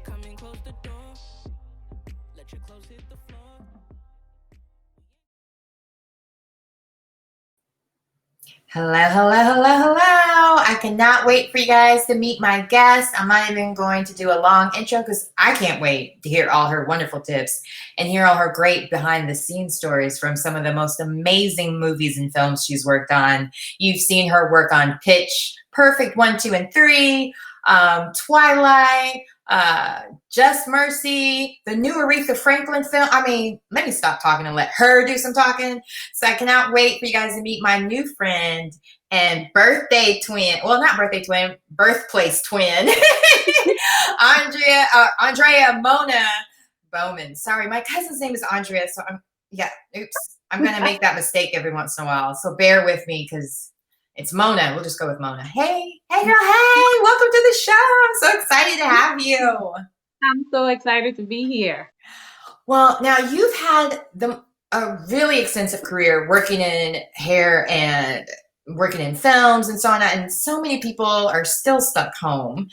Come and close the door. Let your clothes hit the floor. Hello, hello, hello, hello. I cannot wait for you guys to meet my guest. I'm not even going to do a long intro because I can't wait to hear all her wonderful tips and hear all her great behind the scenes stories from some of the most amazing movies and films she's worked on. You've seen her work on Pitch Perfect 1, 2, and 3, Twilight, Just Mercy, the new Aretha Franklin film. I mean, let me stop talking and let her do some talking. So I cannot wait for you guys to meet my new friend and birthday twin. Well, not birthday twin, birthplace twin. Andrea Mona Bowman. Sorry, my cousin's name is Andrea. So I'm going to make that mistake every once in a while. So bear with me because it's Mona. We'll just go with Mona. Hey girl, hey, welcome to the show. I'm so excited to have you. I'm so excited to be here. Well, now you've had a really extensive career working in hair and working in films and so on, and so many people are still stuck home.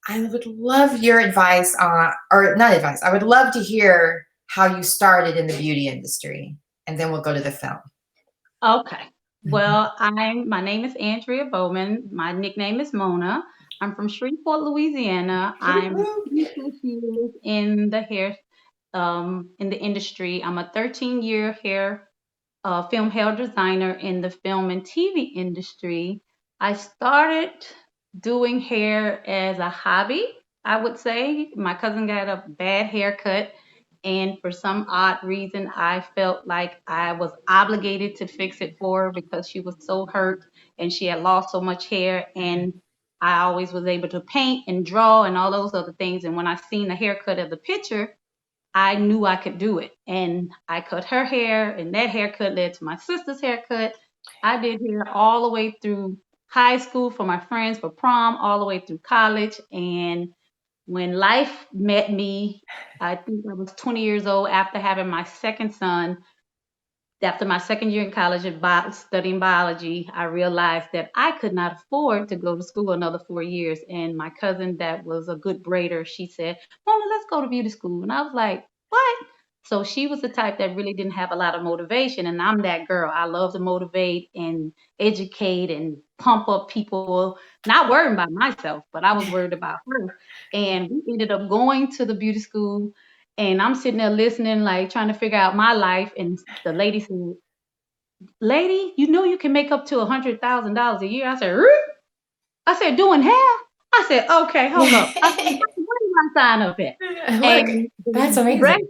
I would love your advice on, or not advice, I would love to hear how you started in the beauty industry, and then we'll go to the film. Okay. Well, my name is Andrea Bowman. My nickname is Mona. I'm from Shreveport, Louisiana. I'm 26 years in the hair in the industry. I'm a 13-year film hair designer in the film and TV industry. I started doing hair as a hobby, I would say. My cousin got a bad haircut, and for some odd reason, I felt like I was obligated to fix it for her because she was so hurt and she had lost so much hair. And I always was able to paint and draw and all those other things. And when I seen the haircut of the picture, I knew I could do it. And I cut her hair, and that haircut led to my sister's haircut. I did hair all the way through high school for my friends for prom, all the way through college. And when life met me, I think I was 20 years old after having my second son. After my second year in college studying biology, I realized that I could not afford to go to school another 4 years. And my cousin that was a good braider, she said, Mona, let's go to beauty school. And I was like, what? So she was the type that really didn't have a lot of motivation. And I'm that girl. I love to motivate and educate and pump up people, not worrying about myself, but I was worried about her. And we ended up going to the beauty school. And I'm sitting there listening, like trying to figure out my life. And the lady said, lady, you know you can make up to $100,000 a year. I said, doing hair? I said, okay, hold up. I said, what do I sign up at? Look, that's amazing.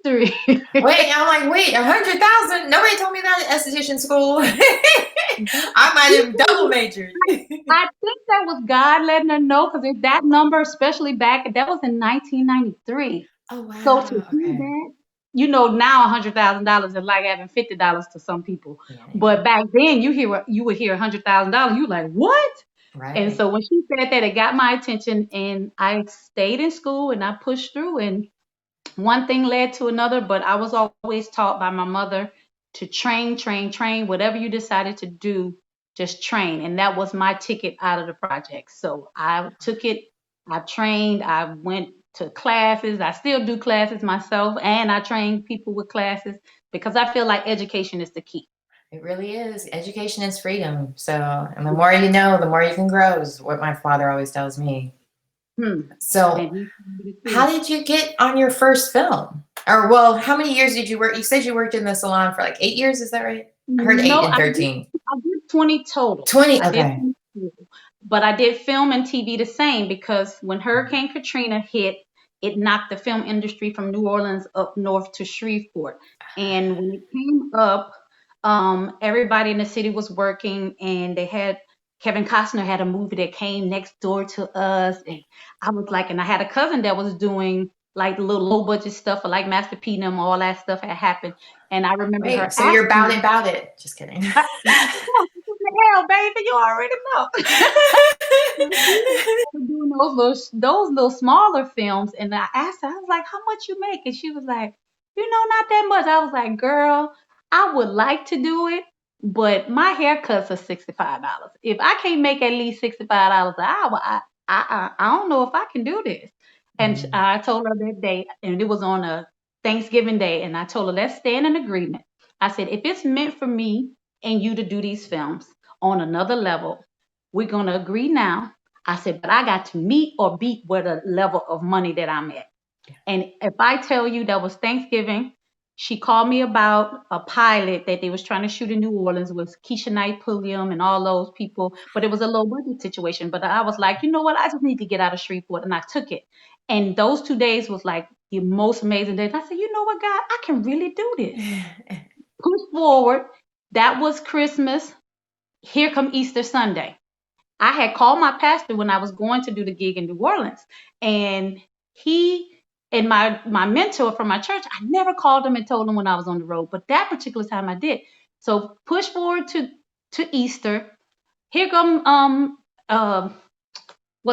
History. Wait, I'm like, wait, 100,000? Nobody told me that at esthetician school. I might have double majored. I think that was God letting her know, because that number, especially back, that was in 1993. Oh, wow. So to do that, you know, now $100,000 is like having $50 to some people. Yeah. But back then, you would hear $100,000. You like, what? Right. And so when she said that, it got my attention, and I stayed in school and I pushed through, and one thing led to another. But I was always taught by my mother to train. Whatever you decided to do, just train. And that was my ticket out of the project. So I took it. I trained. I went to classes. I still do classes myself, and I train people with classes because I feel like education is the key. It really is. Education is freedom. So, and the more you know, the more you can grow, is what my father always tells me. So how did you get on your first film? Or, well, how many years did you work? You said you worked in the salon for like 8 years. Is that right? I heard 8 and 13. I did 20 total. 20, okay. But I did film and TV the same, because when Hurricane Katrina hit, it knocked the film industry from New Orleans up north to Shreveport. And when it came up, everybody in the city was working, and they had Kevin Costner had a movie that came next door to us. And I was like, and I had a cousin that was doing like little low budget stuff for like Master P and them, all that stuff had happened. And I remember her. So you're about it. Just kidding. hell, baby, you already know. Doing those little smaller films, and I asked her, I was like, how much you make? And she was like, not that much. I was like, girl, I would like to do it, but my haircuts are $65. If I can't make at least $65 an hour, I don't know if I can do this. And I told her that day, and it was on a Thanksgiving day, and I told her, let's stay in an agreement. I said, if it's meant for me and you to do these films on another level, we're going to agree now. I said, but I got to meet or beat with a level of money that I'm at. And if I tell you that was Thanksgiving, she called me about a pilot that they was trying to shoot in New Orleans with Keisha Knight Pulliam and all those people, but it was a low budget situation. But I was like, you know what? I just need to get out of Shreveport, and I took it. And those 2 days was like the most amazing days. I said, you know what, God, I can really do this. Push forward. That was Christmas. Here come Easter Sunday. I had called my pastor when I was going to do the gig in New Orleans, and he and my mentor from my church, I never called him and told him when I was on the road, but that particular time I did. So push forward to Easter. Here come a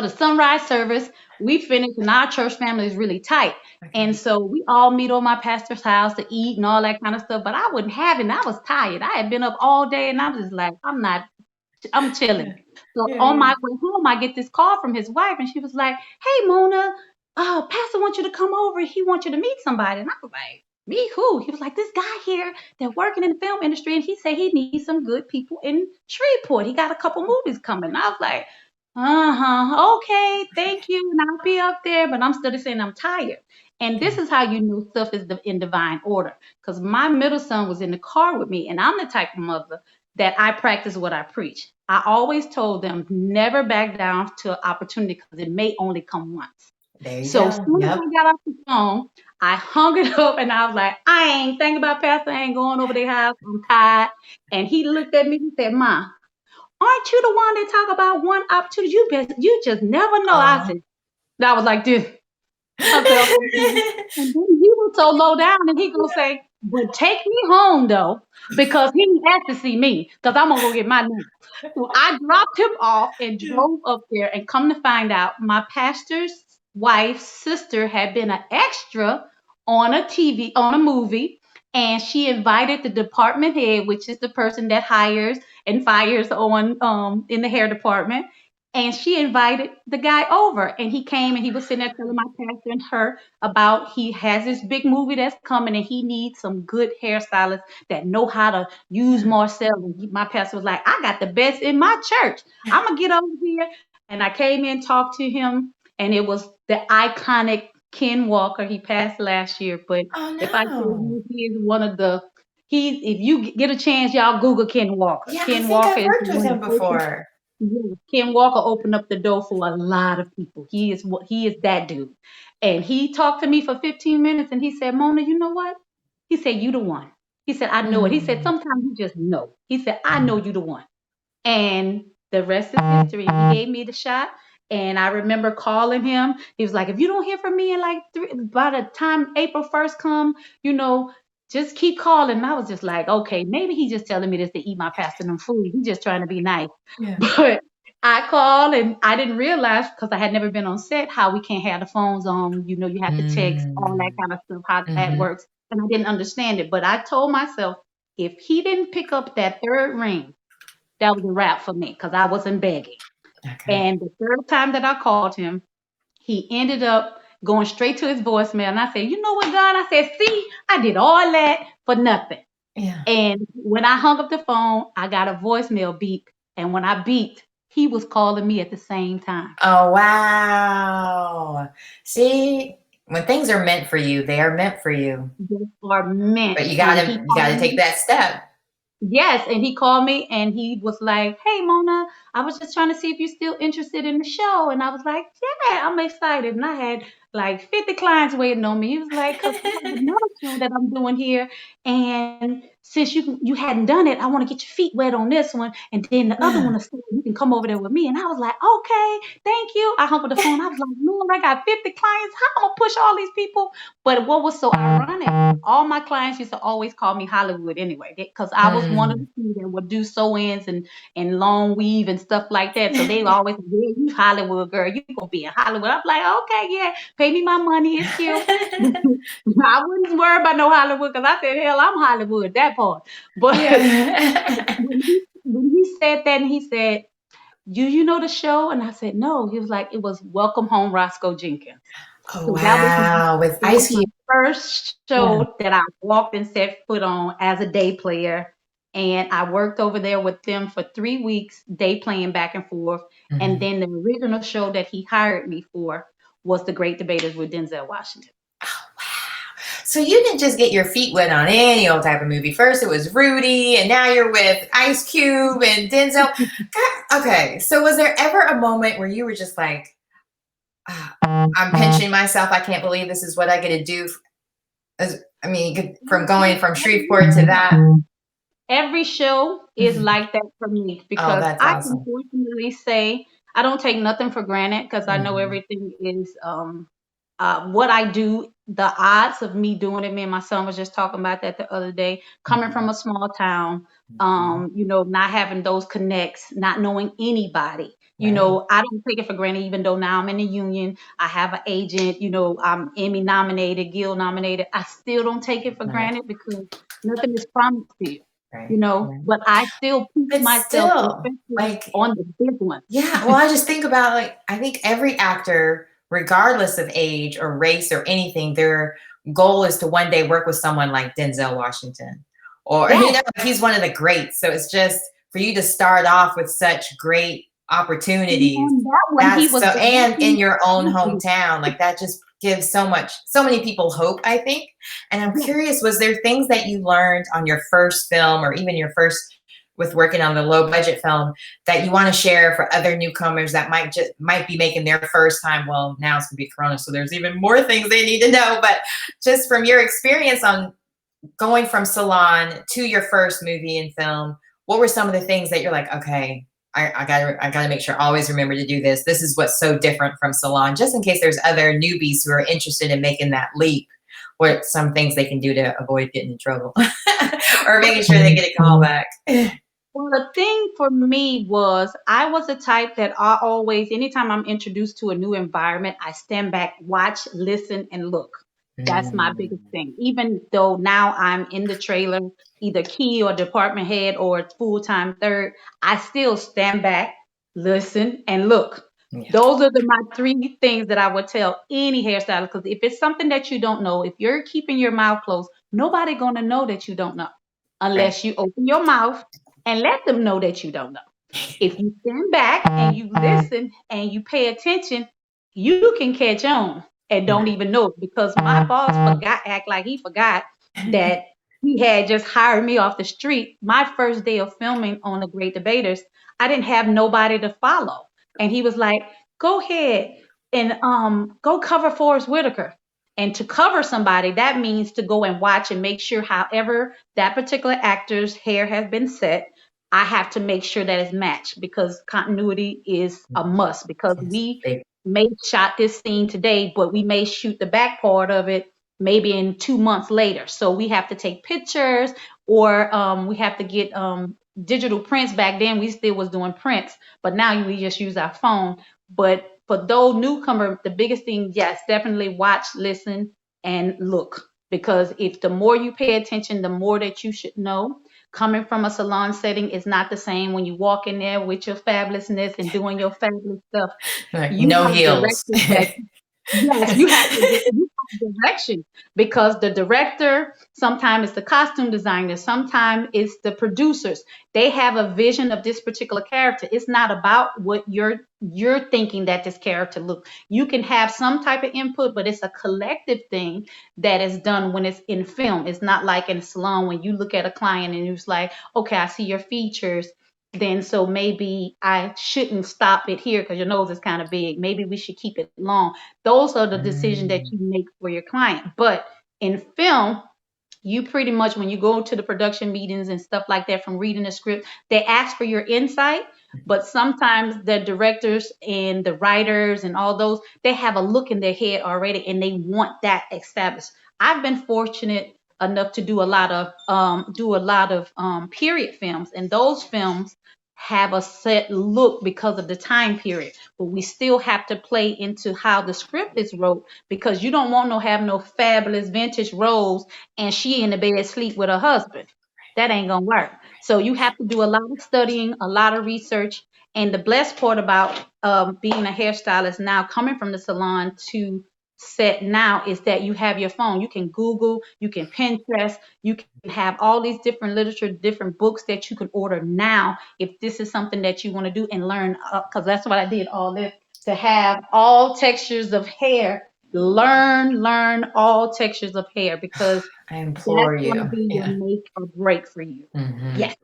sunrise service. We finished, and our church family is really tight. Okay. And so we all meet on my pastor's house to eat and all that kind of stuff. But I wouldn't have it. And I was tired. I had been up all day, and I was just like, I'm chilling. So on my way home, I get this call from his wife, and she was like, hey, Mona, Pastor wants you to come over. He wants you to meet somebody. And I was like, me who? He was like, this guy here that's working in the film industry, and he said he needs some good people in Shreveport. He got a couple movies coming. And I was like, okay, thank you, and I'll be up there. But I'm still saying I'm tired. And this is how you know stuff is in divine order. Because my middle son was in the car with me, and I'm the type of mother that I practice what I preach. I always told them never back down to an opportunity because it may only come once. So as soon as I got off the phone, I hung it up and I was like, I ain't thinking about Pastor. I ain't going over their house. I'm tired. And he looked at me and said, Ma, aren't you the one that talk about one opportunity? You just never know. I was like this. And then he was so low down, and he gonna say, but take me home though, because he has to see me, because I'm gonna go get my name. So I dropped him off and drove up there, and come to find out, my pastor's wife's sister had been an extra on a movie, and she invited the department head, which is the person that hires and fires on in the hair department. And she invited the guy over, and he came, and he was sitting there telling my pastor and her about he has this big movie that's coming, and he needs some good hairstylists that know how to use Marcel. And my pastor was like, I got the best in my church. I'm going to get over here. And I came in, talked to him, and it was the iconic Ken Walker. He passed last year, but if I tell you, he is one of the if you get a chance, y'all Google Ken Walker. Yeah, Ken I think Walker I've worked with him before. Yeah, Ken Walker opened up the door for a lot of people. He is that dude. And he talked to me for 15 minutes, and he said, Mona, you know what? He said, you the one. He said, I know it. He said, sometimes you just know. He said, I know you the one. And the rest is history. He gave me the shot. And I remember calling him. He was like, if you don't hear from me in like by the time April 1st come, just keep calling. And I was just like, okay, maybe he's just telling me this to eat my pastor and food. He's just trying to be nice. Yeah. But I called, and I didn't realize, because I had never been on set, how we can't have the phones on. You have to text, all that kind of stuff, how that works. And I didn't understand it. But I told myself, if he didn't pick up that third ring, that was a wrap for me, because I wasn't begging. Okay. And the third time that I called him, he ended up going straight to his voicemail. And I said, you know what, God? I said, see, I did all that for nothing. Yeah. And when I hung up the phone, I got a voicemail beep. And when I beeped, he was calling me at the same time. Oh, wow. See, when things are meant for you, they are meant for you. They are meant. But you gotta take that step. Yes, and he called me, and he was like, hey, Mona, I was just trying to see if you're still interested in the show. And I was like, yeah, I'm excited. And I had like 50 clients waiting on me. He was like, because I have another show that I'm doing here. And since you hadn't done it, I want to get your feet wet on this one, and then the other one is you can come over there with me. And I was like, okay, thank you. I hung up the phone. I was like, Lord, I got 50 clients. How am I gonna push all these people? But what was so ironic, all my clients used to always call me Hollywood anyway, because I was one of the few that would do sew-ins and long weave and stuff like that. So they always, yeah, you Hollywood girl, you gonna be in Hollywood. I'm like, okay, yeah, pay me my money, it's cute. I wouldn't worry about no Hollywood because I said, hell, I'm Hollywood, that part. But when he said that, and he said, you know the show? And I said, no. He was like, it was Welcome Home Roscoe Jenkins. Oh, So wow. With Ice Cube. My first show that I walked and set foot on as a day player. And I worked over there with them for 3 weeks, day playing back and forth. And then the original show that he hired me for was The Great Debaters with Denzel Washington. Oh, wow. So you didn't just get your feet wet on any old type of movie. First it was Rudy, and now you're with Ice Cube and Denzel. Okay, so was there ever a moment where you were just like, I'm pinching myself, I can't believe this is what I get to do? I mean, from going from Shreveport to that. Every show is like that for me, because I can fortunately say I don't take nothing for granted, because I know everything is what I do. The odds of me doing it, me and my son was just talking about that the other day, coming from a small town, you know, not having those connects, not knowing anybody. You know, I don't take it for granted, even though now I'm in the union, I have an agent, you know, I'm Emmy nominated, Guild nominated. I still don't take it for granted, because nothing is promised to you. You know, but I still push myself like on the big one. Yeah, well, I just think about, like, I think every actor, regardless of age or race or anything, their goal is to one day work with someone like Denzel Washington, or you know, he's one of the greats. So it's just for you to start off with such great opportunities, and in your own hometown, like that just gives so many people hope, I think. And I'm curious, was there things that you learned on your first film, or even your first with working on the low budget film, that you want to share for other newcomers that might be making their first time? Well, now it's gonna be Corona, so there's even more things they need to know, but just from your experience on going from salon to your first movie and film, what were some of the things that you're like, okay, I gotta make sure I always remember to do this. This is what's so different from salon, just in case there's other newbies who are interested in making that leap. What some things they can do to avoid getting in trouble or making sure they get a call back. Well, the thing for me was, I was the type that I always, anytime I'm introduced to a new environment, I stand back, watch, listen, and look. That's my biggest thing. Even though now I'm in the trailer, either key or department head or full-time third, I still stand back, listen, and look. Those are my 3 things that I would tell any hairstylist, because if it's something that you don't know, if you're keeping your mouth closed, nobody gonna know that you don't know, unless you open your mouth and let them know that you don't know. If you stand back and you listen and you pay attention, you can catch on and don't even know it, because my boss act like he forgot that he had just hired me off the street. My first day of filming on The Great Debaters, I didn't have nobody to follow. And he was like, go ahead and go cover Forrest Whitaker. And to cover somebody, that means to go and watch and make sure however that particular actor's hair has been set, I have to make sure that it's matched, because continuity is a must, because we may shot this scene today, but we may shoot the back part of it maybe in 2 months later. So we have to take pictures, or we have to get digital prints. Back then we still was doing prints, but now we just use our phone. But for those newcomers, the biggest thing, yes, definitely watch, listen, and look, because if the more you pay attention, the more that you should know. Coming from a salon setting is not the same when you walk in there with your fabulousness and doing your fabulous stuff. Like, no heels. Yes, you have to get direction, because the director, sometimes it's the costume designer, sometimes it's the producers. They have a vision of this particular character. It's not about what you're thinking that this character look. You can have some type of input, but it's a collective thing that is done when it's in film. It's not like in a salon when you look at a client and it's like, okay, I see your features. Then so maybe I shouldn't stop it here because your nose is kind of big. Maybe we should keep it long. Those are the decisions that you make for your client. But in film, you pretty much, when you go to the production meetings and stuff like that, from reading the script, they ask for your insight. But sometimes the directors and the writers and all those, they have a look in their head already, and they want that established. I've been fortunate enough to do a lot of period films, and those films have a set look because of the time period. But we still have to play into how the script is wrote, because you don't want have no fabulous vintage rose and she in the bed asleep with her husband. That ain't gonna work. So you have to do a lot of studying, a lot of research. And the blessed part about being a hairstylist now, coming from the salon to set now, is that you have your phone. You can Google, you can Pinterest, you can have all these different literature, different books that you can order now if this is something that you want to do and learn. Because that's what I did all this, to have all textures of hair. Learn all textures of hair, because I that's implore going to you. be your Yeah. make or break for you. Yes.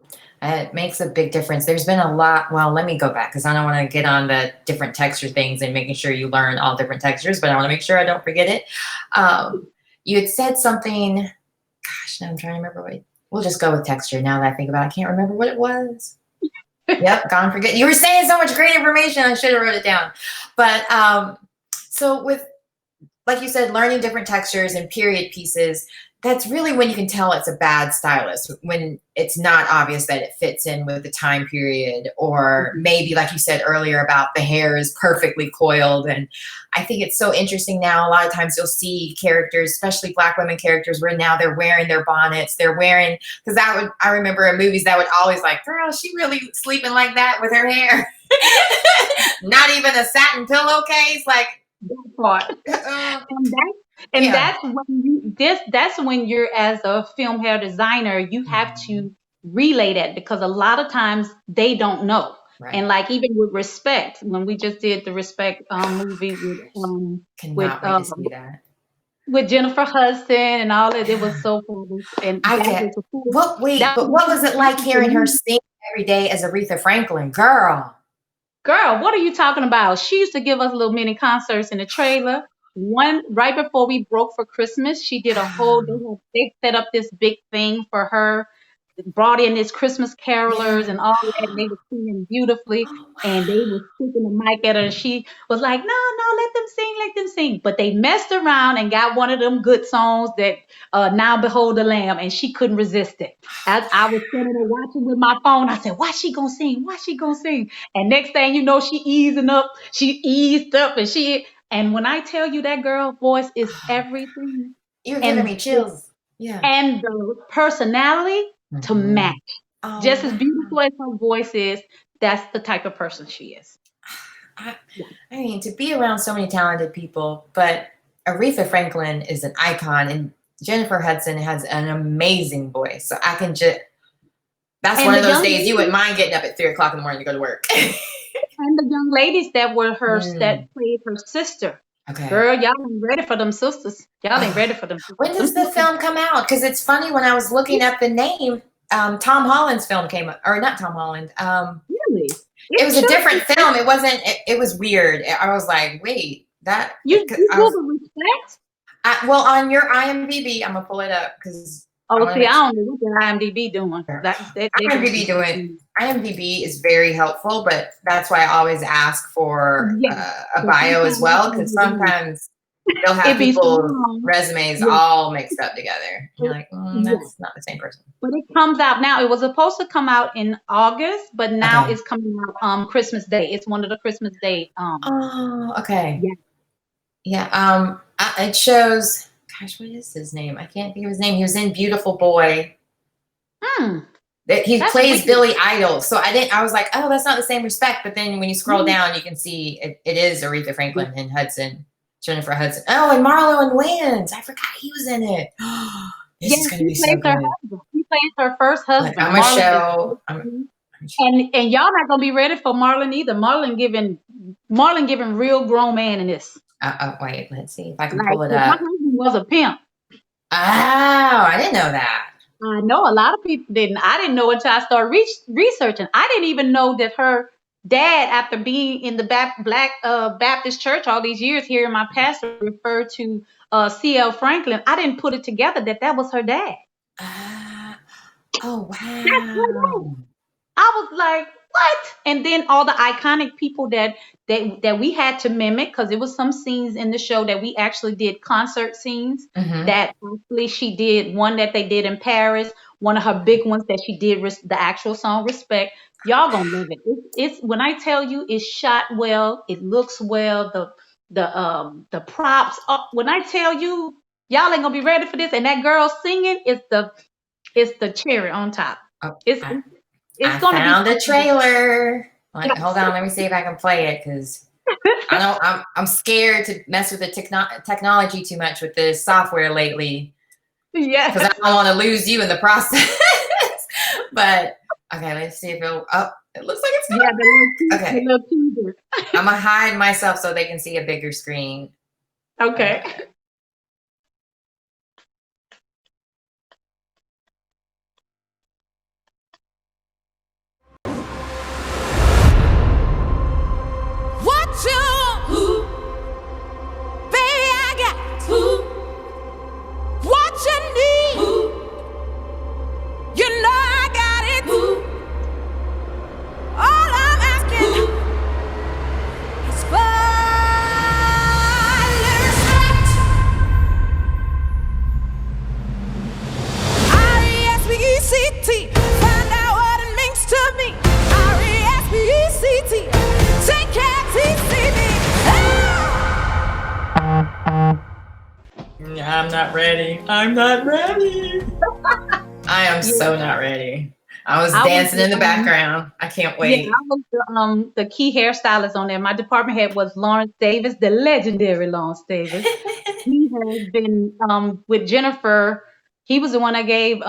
It makes a big difference. There's been a lot. Well, let me go back, because I don't want to get on the different texture things and making sure you learn all different textures, but I want to make sure I don't forget it. You had said something. Gosh, now I'm trying to remember what. We'll just go with texture. Now that I think about it, I can't remember what it was. Yep, gone forget. You were saying so much great information. I should have wrote it down. But so with, like you said, learning different textures and period pieces, that's really when you can tell it's a bad stylist, when it's not obvious that it fits in with the time period, or maybe, like you said earlier, about the hair is perfectly coiled. And I think it's so interesting now. A lot of times you'll see characters, especially Black women characters, where now they're wearing their bonnets. They're wearing, because I remember in movies that would always like, girl, she really sleeping like that with her hair. Not even a satin pillowcase. Like, That part. And that's when you're, as a film hair designer, you have to relay that, because a lot of times they don't know. Right. And like, even with Respect, when we just did the Respect movie Cannot wait to see that. with Jennifer Hudson and all that, it was so fun. And what was it like hearing her sing every day as Aretha Franklin? Girl, what are you talking about? She used to give us little mini concerts in the trailer. One right before we broke for Christmas, she did a whole. They set up this big thing for her, brought in this Christmas carolers and all that, and they were singing beautifully, and they were sticking the mic at her, and she was like, no, let them sing. But they messed around and got one of them good songs that Now Behold the Lamb, and she couldn't resist it. As I was sitting there watching with my phone, I said, why she gonna sing? And next thing you know, she eased up, and when I tell you, that girl voice is everything. You're giving me chills. Yeah. And the personality to match. Just as beautiful as her voice is, that's the type of person she is. I mean, to be around so many talented people, but Aretha Franklin is an icon, and Jennifer Hudson has an amazing voice. So I can just, that's one of those days you wouldn't mind getting up at 3:00 in the morning to go to work. And the young ladies that were that played her sister. Okay. Girl, y'all ain't ready for them sisters. Y'all ain't ready for them sisters. When does the film come out? Because it's funny, when I was looking up the name, Tom Holland's film came up, or not Tom Holland. Really? It was a different film. It wasn't. It was weird. I was like, wait, that. You Google Respect? Well, on your IMDb, I'm gonna pull it up because. I don't know what the IMDb doing. IMDb is very helpful, but that's why I always ask for a bio as well, because sometimes they'll have people's resumes all mixed up together. You're like, that's not the same person. But it comes out now. It was supposed to come out in August, but now it's coming out Christmas Day. It's one of the Christmas Day. Okay. Yeah. It shows. Gosh, what is his name? I can't think of his name. He was in Beautiful Boy. He plays Billy Idol. So I was like, oh, that's not the same Respect. But then when you scroll down, you can see it is Aretha Franklin and Jennifer Hudson. Oh, and Marlon Wayans. I forgot he was in it. This is going to be so good. He plays her first husband. I'm going to show. And y'all not going to be ready for Marlon either. Marlon giving real grown man in this. Wait, let's see if I can pull it up. My husband was a pimp. Oh, I didn't know that. I know a lot of people didn't. I didn't know until I started researching. I didn't even know that her dad, after being in the Black Baptist church all these years, hearing my pastor refer to C.L. Franklin, I didn't put it together that was her dad. Oh, That's her. wow. I was like, what? And then all the iconic people that we had to mimic, because it was some scenes in the show that we actually did concert scenes Mm-hmm. that actually she did one that they did in Paris, one of her big ones that she did the actual song Respect. Y'all gonna love it. It's when I tell you it's shot well, it looks well, the props. When I tell you y'all ain't gonna be ready for this, and that girl singing is the cherry on top. Oh, It's I, it's I going to be found a something. trailer. Like, Yes. hold on, let me see if I can play it because I don't. I'm scared to mess with the technology too much with this software lately because I Yes. don't want to lose you in the process. But okay, let's see if it'll. Oh, it looks like it's Yeah, the okay. little teaser. I'm gonna hide myself so they can see a bigger screen. Okay. What you, baby, I got what you need. You know I got it. All I'm asking is for respect. R-E-S-P-E-C-T. Find out what it means to me. R-E-S-P-E-C-T. Take care, T-C-B. I'm not ready. I'm not ready. I am so not ready. I was dancing in the background. I can't Yeah, wait. I was the key hairstylist on there. My department head was Lawrence Davis, the legendary Lawrence Davis. He has been with Jennifer. He was the one that gave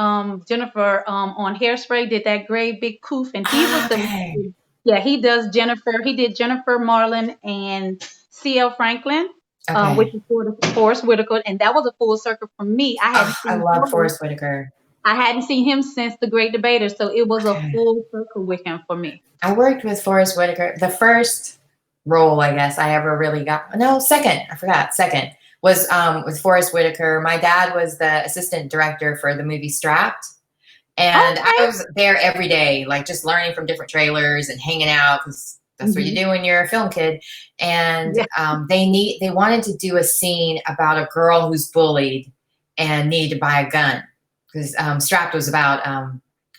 Jennifer on Hairspray, did that great big coof, and he was Okay. yeah, he does Jennifer. He did Jennifer, Marlon, and C.L. Franklin, which Okay. is for the Forrest Whitaker, and that was a full circle for me. I love Forrest Whitaker. I hadn't seen him since The Great Debater, so it was a Okay. full circle with him for me. I worked with Forrest Whitaker. The first role, I guess, I ever really got. No, second. I forgot. Second was with Forrest Whitaker. My dad was the assistant director for the movie Strapped. And Okay. I was there every day, like just learning from different trailers and hanging out because that's what you do when you're a film kid. And Yeah. they wanted to do a scene about a girl who's bullied and needed to buy a gun because Strapped was about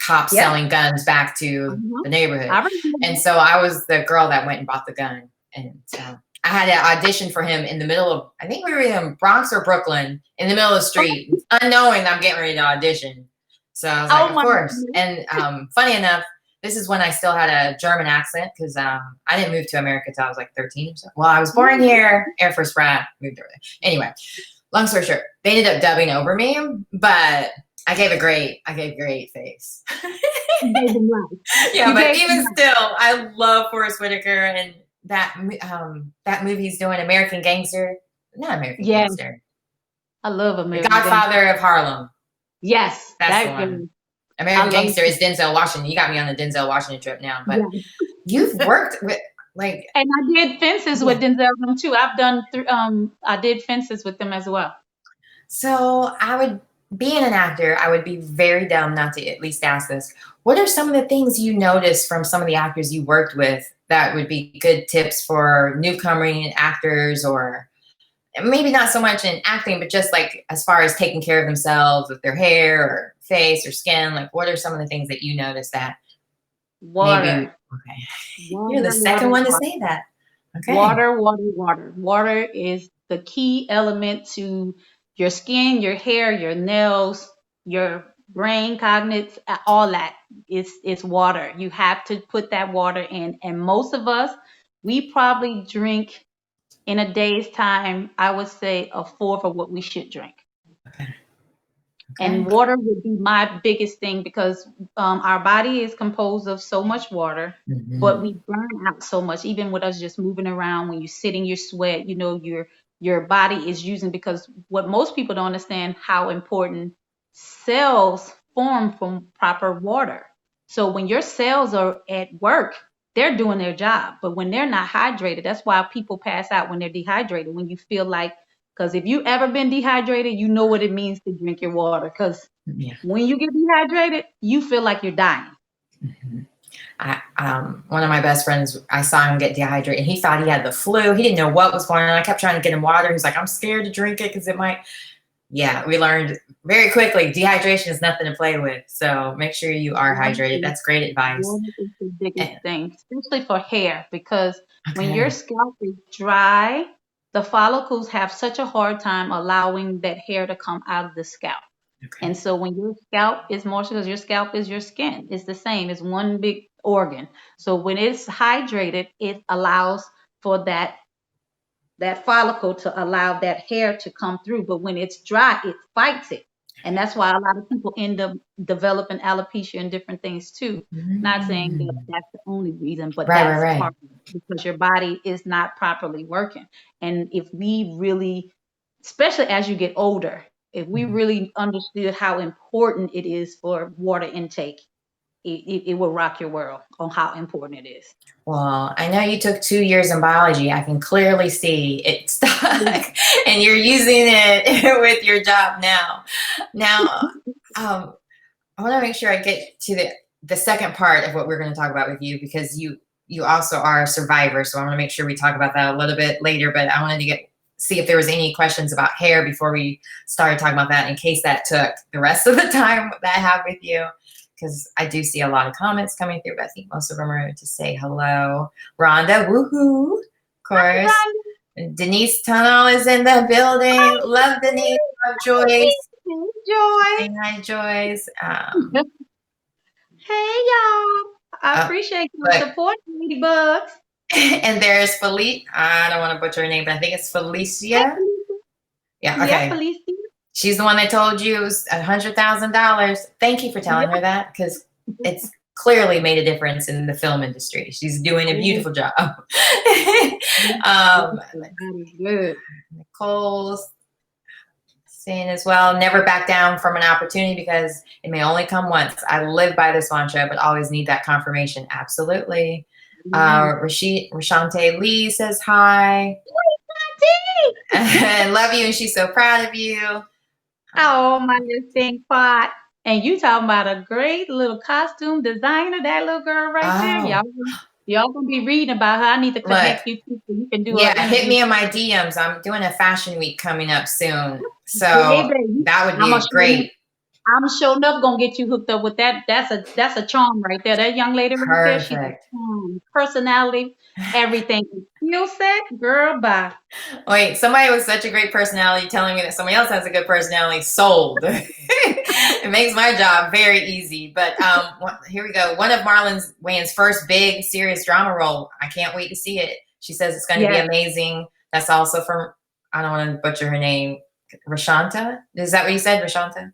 cops Yeah. selling guns back to the neighborhood. I remember And that. so I was the girl that went and bought the gun. And so I had to audition for him in the middle of, I think we were in Bronx or Brooklyn, in the middle of the street, unknowing I'm getting ready to audition. So I was like, of my course. goodness. And funny enough, this is when I still had a German accent because I didn't move to America until I was like 13 or so. Well, I was born here, Air Force brat, moved over there. Anyway, long story short, they ended up dubbing over me, but I gave great face. Yeah, but even still, I love Forrest Whitaker and that movie he's doing, American Gangster. Not American Yeah, Gangster. I love The American Godfather of Harlem. Yes, That's the that one. good. American I love Gangster is Denzel Washington. You got me on the Denzel Washington trip now, but Yeah. you've worked with like And I did Fences with Denzel too. I've done I did Fences with them as well. so I would being an actor, I would be very dumb not to at least ask this. What are some of the things you noticed from some of the actors you worked with that would be good tips for newcoming actors, or maybe not so much in acting, but just like as far as taking care of themselves with their hair or face or skin? Like, what are some of the things that you noticed that Water. maybe? Okay, you're the second one to say that. Okay. Water is the key element to your skin, your hair, your nails, your brain, cognitive, all that. It's water. You have to put that water in. And most of us, we probably drink in a day's time, I would say a fourth of what we should drink. And water would be my biggest thing because our body is composed of so much water, but we burn out so much. Even with us just moving around, when you sit in your sweat, you know your body is using, because what most people don't understand, how important cells form from proper water. So when your cells are at work, they're doing their job, but when they're not hydrated, that's why people pass out when they're dehydrated. When you feel like Because if you ever been dehydrated, you know what it means to drink your water. Because when you get dehydrated, you feel like you're dying. One of my best friends, I saw him get dehydrated, and he thought he had the flu. He didn't know what was going on. I kept trying to get him water. He was like, I'm scared to drink it because it might. Yeah, we learned very quickly dehydration is nothing to play with. So make sure you are hydrated. That's great advice. Water is the biggest thing, especially for hair, because when your scalp is dry, the follicles have such a hard time allowing that hair to come out of the scalp. And so when your scalp is moist, because your scalp is your skin, it's the same. It's one big organ. So when it's hydrated, it allows for that follicle to allow that hair to come through. But when it's dry, it fights it. And that's why a lot of people end up developing alopecia and different things too. Not saying that that's the only reason, but that's part of it, because your body is not properly working. And if we really, especially as you get older, if we really understood how important it is for water intake, it will rock your world on how important it is. Well, I know you took 2 years in biology. I can clearly see it stuck, and you're using it with your job now. Now, I want to make sure I get to the second part of what we're going to talk about with you, because you also are a survivor. So I want to make sure we talk about that a little bit later. But I wanted to see if there was any questions about hair before we started talking about that, in case that took the rest of the time that I have with you. Because I do see a lot of comments coming through, but I think most of them are to say hello. Rhonda, woohoo, of course. Hi, Denise Tunnel is in the building. Love Denise. Love Joyce. Joyce. Say hi, Joyce. Hey, y'all. I appreciate your support, Ladybugs. And there's Felicia. I don't want to butcher her name, but I think it's Felicia. Yeah, okay. Yeah, Felicia. She's the one that told you it was $100,000. Thank you for telling her that, because it's clearly made a difference in the film industry. She's doing a beautiful job. Nicole's saying as well, never back down from an opportunity because it may only come once. I live by this mantra, but always need that confirmation. Absolutely. Rashante Lee says hi. I love you, and she's so proud of you. Oh, my little thing pot. And you talking about a great little costume designer, that little girl right there. Y'all gonna be reading about her. I need to connect you too so you can do it. Yeah, hit me in my DMs. I'm doing a fashion week coming up soon. So that would be great. I'm sure enough gonna get you hooked up with that. That's a charm right there. That young lady right there, she's a charm, personality, everything. Skill set, girl, bye. Wait, somebody with such a great personality telling me that somebody else has a good personality, sold. It makes my job very easy. But here we go. One of Marlon Wayans' first big serious drama role. I can't wait to see it. She says it's going to be amazing. That's also from, I don't want to butcher her name, Rashanta. Is that what you said, Rashanta?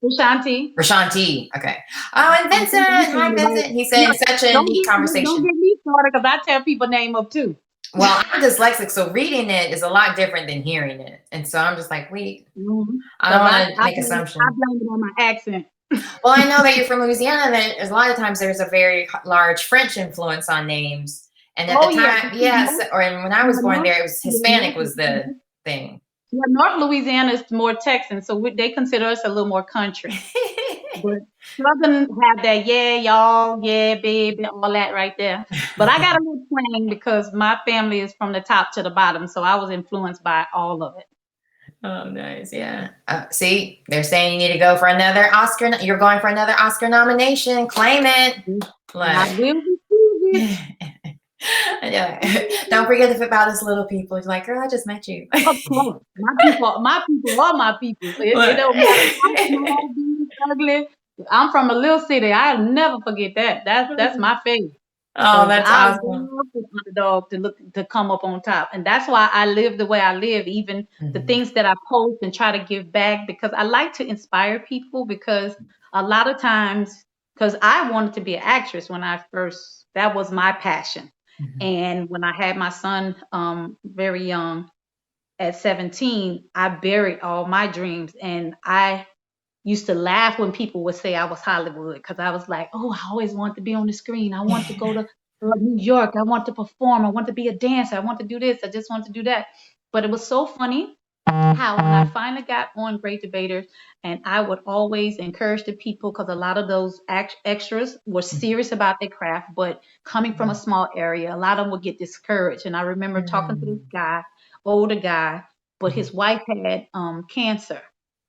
Rashanti. Okay. Oh, and Vincent. Hi, Vincent. He said such a neat conversation. Don't get me started, because I tear people name up too. Well, I'm dyslexic, so reading it is a lot different than hearing it. And so I'm just like, wait, I don't want to make assumptions. I blame it on my accent. Well, I know that you're from Louisiana, and there's a lot of times there's a very large French influence on names. And at the time, when I was born there, it was Hispanic was the thing. Yeah, North Louisiana is more Texan, so they consider us a little more country. But Southern have that, yeah, y'all, yeah, baby, all that right there. But I got a little twang because my family is from the top to the bottom, so I was influenced by all of it. Oh, nice, yeah. See, they're saying you need to go for another Oscar. You're going for another Oscar nomination. Claim it. I will receive it. Don't forget to flip out us little people. You're like, girl, I just met you. Of course. My people are my people. It don't matter. Ugly. I'm from a little city. I'll never forget that. That's my favorite. Oh, that's awesome. I love the underdog to come up on top. And that's why I live the way I live, even the things that I post and try to give back, because I like to inspire people, because a lot of times, because I wanted to be an actress when that was my passion. And when I had my son very young, at 17, I buried all my dreams. And I used to laugh when people would say I was Hollywood, because I was like, oh, I always want to be on the screen. I want to go to New York. I want to perform. I want to be a dancer. I want to do this. I just want to do that. But it was so funny, how when I finally got on Great Debaters, and I would always encourage the people because a lot of those extras were serious about their craft, but coming from a small area, a lot of them would get discouraged. And I remember talking to this guy, older guy, but his wife had cancer,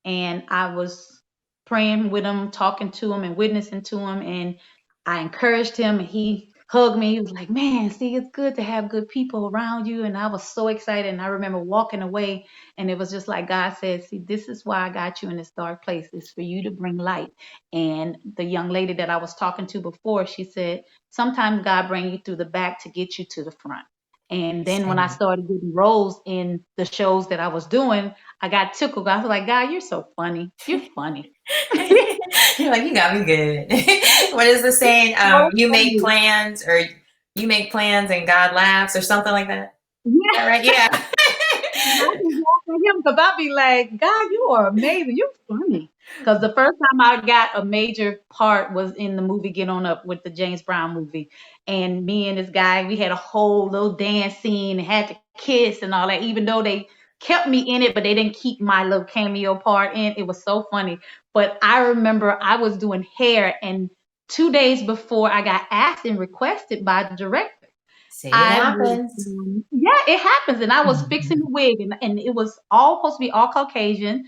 and I was praying with him, talking to him, and witnessing to him, and I encouraged him, and he hugged me. He was like, "Man, see, it's good to have good people around you." And I was so excited. And I remember walking away, and it was just like God said, "See, this is why I got you in this dark place. It's for you to bring light." And the young lady that I was talking to before, she said, "Sometimes God brings you through the back to get you to the front." And then when I started getting roles in the shows that I was doing, I got tickled. I was like, "God, you're so funny. You're funny." You're like, you got me good. What is the saying? You make plans, or you make plans and God laughs, or something like that. Yeah. Right? Yeah. Him because I'll be like, "God, you are amazing. You're funny." Because the first time I got a major part was in the movie Get On Up with the James Brown movie. And me and this guy, we had a whole little dance scene and had to kiss and all that, even though they kept me in it, but they didn't keep my little cameo part in. It was so funny. But I remember I was doing hair, and 2 days before I got asked and requested by the director. See, it happens. Yeah, it happens. And I was fixing the wig, and it was all supposed to be all Caucasian.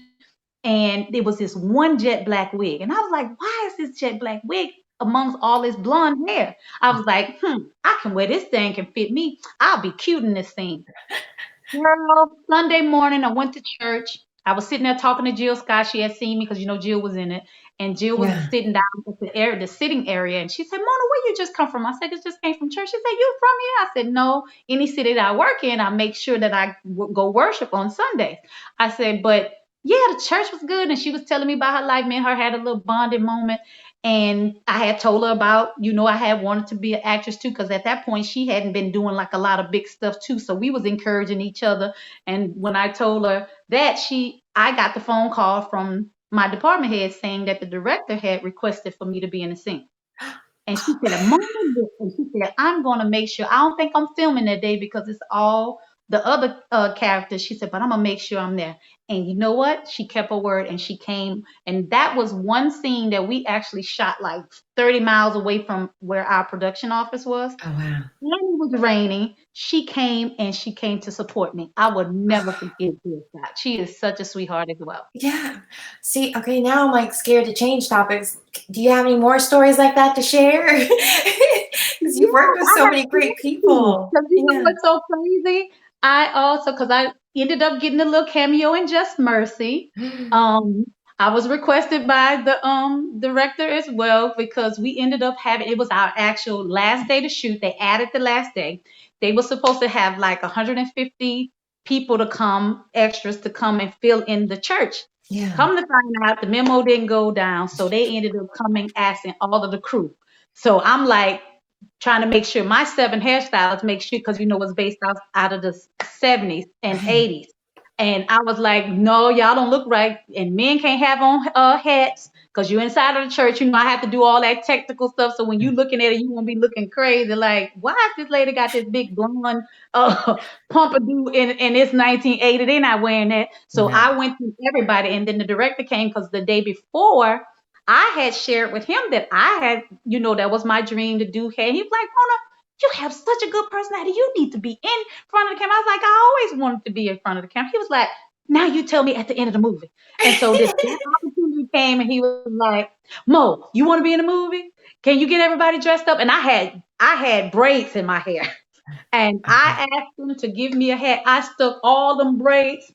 And it was this one jet black wig. And I was like, "Why is this jet black wig amongst all this blonde hair?" I was like, I can wear this thing, can fit me. I'll be cute in this thing. Girl, Sunday morning, I went to church. I was sitting there talking to Jill Scott. She had seen me because, Jill was in it. And Jill was sitting down at the sitting area. And she said, "Mona, where you just come from?" I said, "It just came from church." She said, "You from here?" I said, "No, any city that I work in, I make sure that I go worship on Sundays." I said, "But yeah, the church was good." And she was telling me about her life. Me and her had a little bonding moment. And I had told her about, I had wanted to be an actress too, because at that point she hadn't been doing like a lot of big stuff too. So we was encouraging each other. And when I told her that, I got the phone call from my department head saying that the director had requested for me to be in the scene. And she said, "Mona," and she said, "I'm going to make sure, I don't think I'm filming that day because it's all the other characters." She said, "But I'm going to make sure I'm there." And you know what? She kept her word, and she came. And that was one scene that we actually shot like 30 miles away from where our production office was. Oh, wow. When it was raining, she came, and she came to support me. I would never forget this. She is such a sweetheart as well. Yeah. See, okay, now I'm like scared to change topics. Do you have any more stories like that to share? Because you've worked with so many great people. Because you know what's so crazy? Because I ended up getting a little cameo in Just Mercy. I was requested by the director as well, because we ended up having, it was our actual last day to shoot. They added the last day. They were supposed to have like 150 people to come, extras to come and fill in the church. Yeah. Come to find out, the memo didn't go down, so they ended up coming asking all of the crew. So I'm like trying to make sure my 7 hairstylists make sure, because it's based out of the 70s and 80s. And I was like, "No, y'all don't look right. And men can't have on hats because you're inside of the church. I have to do all that technical stuff. So when you looking at it, you won't be looking crazy. Like, why is this lady got this big blonde pompadour and it's 1980? They're not wearing that." So I went to everybody. And then the director came because the day before, I had shared with him that I had, that was my dream to do hair. He was like, "Mona, you have such a good personality. You need to be in front of the camera." I was like, "I always wanted to be in front of the camera." He was like, "Now you tell me at the end of the movie." And so this opportunity came, and he was like, "Mo, you want to be in the movie? Can you get everybody dressed up?" And I had braids in my hair. And I asked him to give me a hat. I stuck all them braids.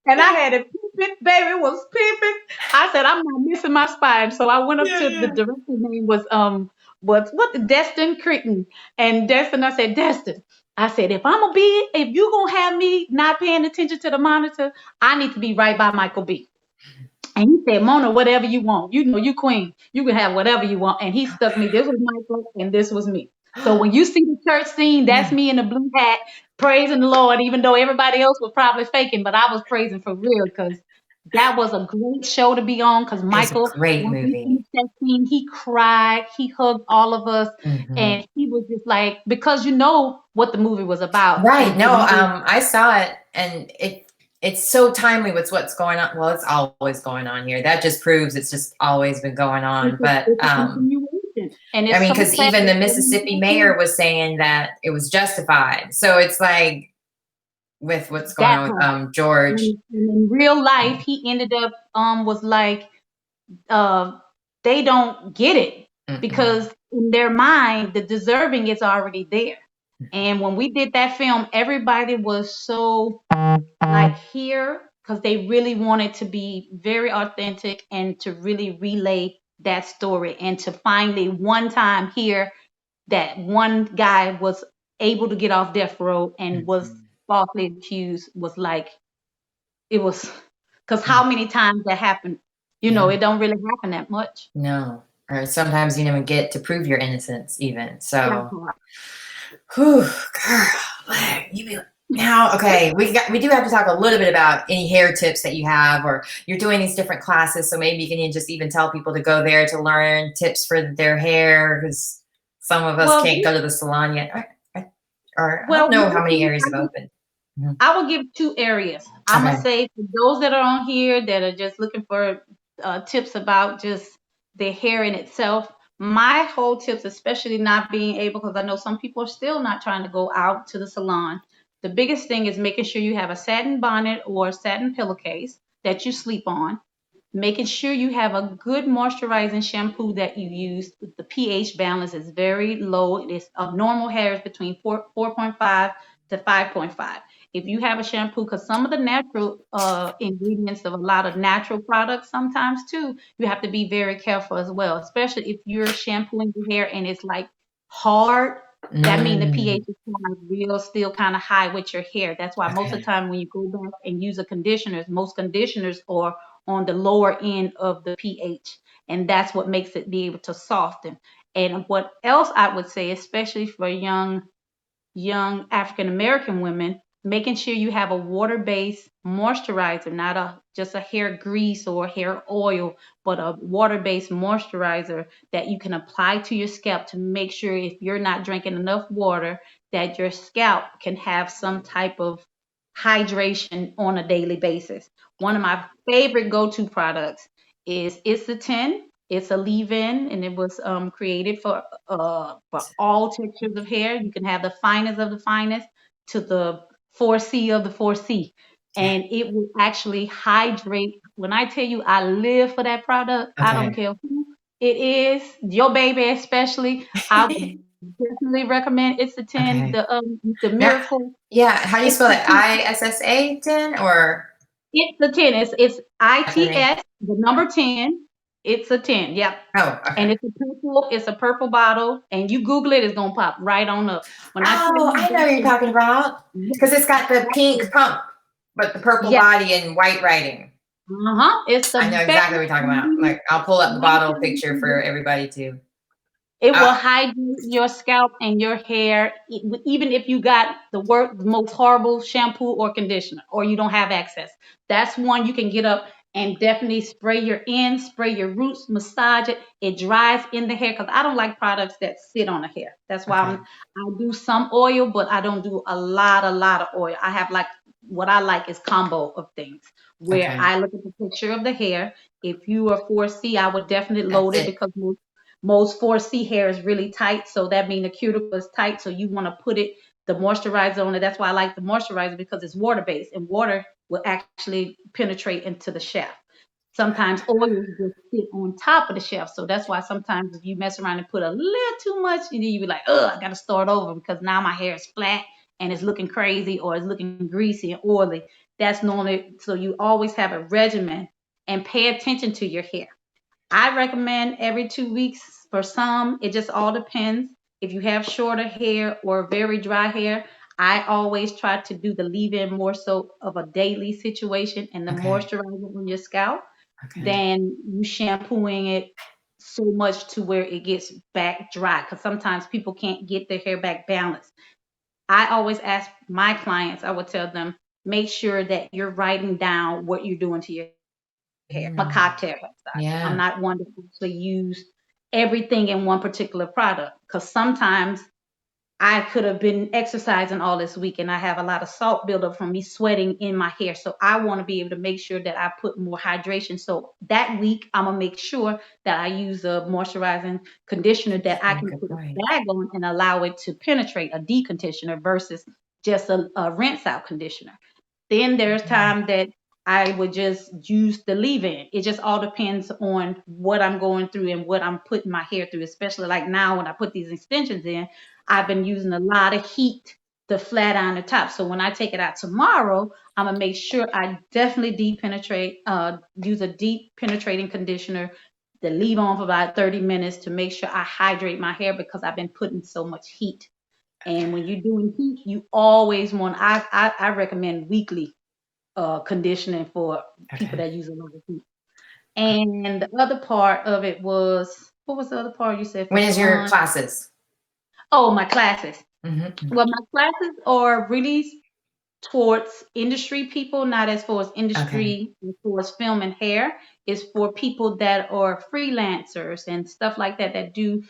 And I had it peeping, baby. It was peeping. I said, "I'm not missing my spine." So I went up to the director's name was Destin Crichton. And Destin, I said, "Destin," I said, if you gonna have me not paying attention to the monitor, I need to be right by Michael B." And he said, "Mona, whatever you want. You queen. You can have whatever you want." And he stuck me. This was Michael, and this was me. So when you see the church scene, that's me in the blue hat praising the Lord, even though everybody else was probably faking, but I was praising for real because That was a great show to be on because It's a Michael, great when we movie. finished that scene, he cried, he hugged all of us, Hmm. and he was just like, because you know what the movie was about. Right. And for No, me, I saw it, and it's so timely with what's going on. Well, it's always going on here. That just proves it's just always been going on. But it's a continuation. And I it's mean, so because sad even that the Mississippi mayor was saying that it was justified. So it's like with what's going that on part. with George. And in real life, he ended up was like, they don't get it Mm-mm. because in their mind, the deserving is already there. And when we did that film, everybody was so like here because they really wanted to be very authentic and to really relay that story and to finally one time hear that one guy was able to get off death row and was Mhm. falsely accused was like it was because how many times that happened, you know, Yeah. it don't really happen that much. No. Or sometimes you never get to prove your innocence even. That So part. whew, girl, you be now okay. We do have to talk a little bit about any hair tips that you have, or you're doing these different classes. So maybe you can just even tell people to go there to learn tips for their hair, because some of us Well, can't go to the salon yet. Or I don't well, know how many areas have opened. Mhm. I will give two areas. I'm gonna Okay. say for those that are on here that are just looking for tips about just their hair in itself. My whole tips, especially not being able, because I know some people are still not trying to go out to the salon. The biggest thing is making sure you have a satin bonnet or a satin pillowcase that you sleep on, making sure you have a good moisturizing shampoo that you use. The pH balance is very low. It is normal hair is between 4.5 to 5.5. If you have a shampoo, because some of the natural ingredients of a lot of natural products sometimes too, you have to be very careful as well, especially if you're shampooing your hair and it's like hard. That means the Mm, pH is kind of real, still kind of high with your hair. That's why most of the okay. time when you go back and use a conditioner, most conditioners are on the lower end of the pH, and that's what makes it be able to soften. And what else I would say, especially for young African American women, making sure you have a water-based moisturizer, not just a hair grease or hair oil, but a water-based moisturizer that you can apply to your scalp to make sure if you're not drinking enough water, that your scalp can have some type of hydration on a daily basis. One of my favorite go-to products is It's a 10. It's a leave-in, and it was created for all textures of hair. You can have the finest of the finest to the 4C of the 4C, Yeah. and it will actually hydrate. When I tell you I live for that product, I don't Okay. care who it is, your baby especially. I would definitely recommend It's a 10, Okay. the Now, Miracle. yeah. How do you It's spell the that? 10. ISSA 10 or It's the 10. It's SNA? ITS, the number 10. It's a 10. Yep. Oh, And okay. it's a purple bottle, and you Google it, it's gonna pop right on up. When I tell Oh, you I know what you're talking about. Because it's got the pink pump, but the purple yes, body and white writing. it's the I know best exactly what you're talking about. ingredient. Like, I'll pull up the When I bottle tell picture you, for everybody to. it will Uh, hydrate your scalp and your hair, even if you got the most horrible shampoo or conditioner, or you don't have access. That's one you can get up and definitely spray your ends, spray your roots, massage it. It dries in the hair because I don't like products that sit on the hair. That's why okay. I do some oil, but I don't do a lot of oil. I have like what I like is combo of things where Okay. I look at the picture of the hair. If you are 4C, I would definitely That's load it it. because most 4C hair is really tight, so that means the cuticle is tight. So you want to put the moisturizer on it. That's why I like the moisturizer because it's water based, and water will actually penetrate into the shaft. Sometimes oils just sit on top of the shaft, so that's why sometimes if you mess around and put a little too much, and then you be like, "Oh, I got to start over because now my hair is flat and it's looking crazy or it's looking greasy and oily." That's normally so you always have a regimen and pay attention to your hair. I recommend every 2 weeks for some. It just all depends. If you have shorter hair or very dry hair, I always try to do the leave-in more so of a daily situation and the Okay. moisturizer on your scalp Okay. than you shampooing it so much to where it gets back dry. Because sometimes people can't get their hair back balanced. I always ask my clients, I would tell them, make sure that you're writing down what you're doing to your hair, my cocktail hairstyle. I'm Yeah. not one to actually use everything in one particular product because sometimes I could have been exercising all this week and I have a lot of salt buildup from me sweating in my hair. So I want to be able to make sure that I put more hydration. So that week, I'm going to make sure that I use a moisturizing conditioner that I can put a bag on and allow it to penetrate, a deconditioner versus just a rinse out conditioner. Then there's time that I would just use the leave-in. It just all depends on what I'm going through and what I'm putting my hair through, especially like now when I put these extensions in, I've been using a lot of heat to flat iron the top. So when I take it out tomorrow, I'm going to make sure I definitely use a deep penetrating conditioner to leave on for about 30 minutes to make sure I hydrate my hair because I've been putting so much heat. And when you're doing heat, you always want, I recommend weekly conditioning for people that use a lot of heat. And the other part of it was, what was the other part you said? When is your classes? Oh, my classes. Well, my classes are really towards industry people, not as far as industry, as far as film and hair. It's for people that are freelancers and stuff like that, that do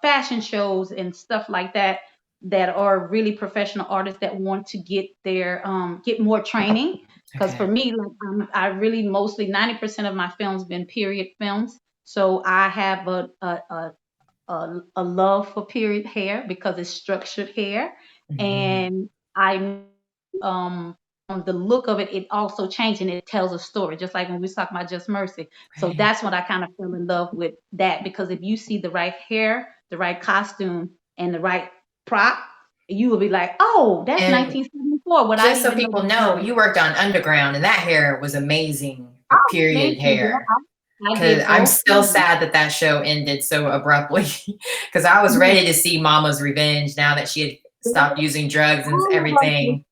fashion shows and stuff like that, that are really professional artists that want to get their get more training. Because for me, like I really mostly 90% of my films been period films, so I have a love for period hair because it's structured hair, and I the look of it, it also changed and it tells a story, just like when we was talking about Just Mercy. So that's what I kind of fell in love with that, because if you see the right hair, the right costume, and the right prop, you will be like, oh, that's 1974. Just so people know, you worked on Underground, and that hair was amazing for period hair. Because I'm still sad that show ended so abruptly, because I was ready to see Mama's Revenge now that she had stopped using drugs and everything.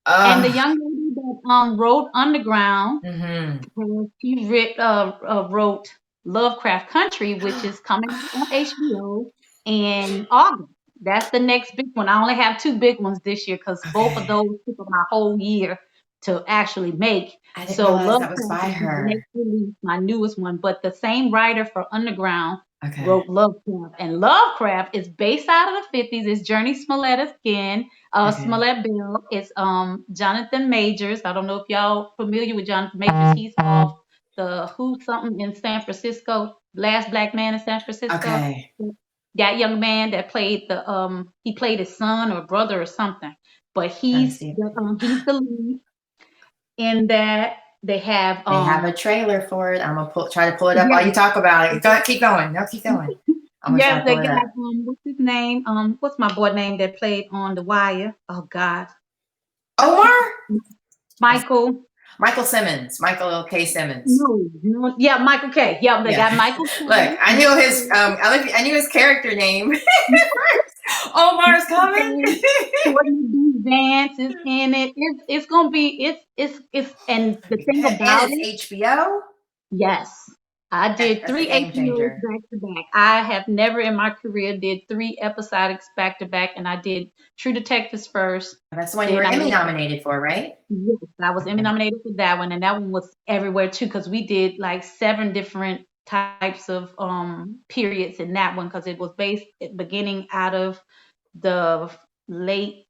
And the young lady that wrote Underground, she wrote Lovecraft Country, which is coming on HBO in August. That's the next big one. I only have 2 big ones this year because both of those took my whole year to actually make. I didn't realize that was by her. Next release, my newest one, but the same writer for Underground wrote Lovecraft, and Lovecraft is based out of the 50s. It's Journee Smollett again, Smollett Bell. It's Johnathan Majors. I don't know if y'all familiar with Johnathan Majors. He's off the Who Something in San Francisco, Last Black Man in San Francisco. That young man that played he played his son or brother or something, but he's the lead in that. They have a trailer for it. I'm gonna try to pull it up while you talk about it. Keep going. No, keep going. Yes, they got what's his name? What's my boy name that played on The Wire? Oh God, Michael Simmons, Michael K. Simmons. No, yeah, Michael K. Yeah, they got Michael. Look, I knew his I knew his character name. Omar's coming. Dance is in it. It's gonna be it's and the thing about it, HBO. Yes, I did 3 HBOs back to back. I have never in my career did 3 episodics back to back, and I did True Detectives first. That's the one you were Emmy nominated for, right? Yes, I was Emmy nominated for that one, and that one was everywhere too, because we did like 7 different types of periods in that one, because it was based beginning out of the late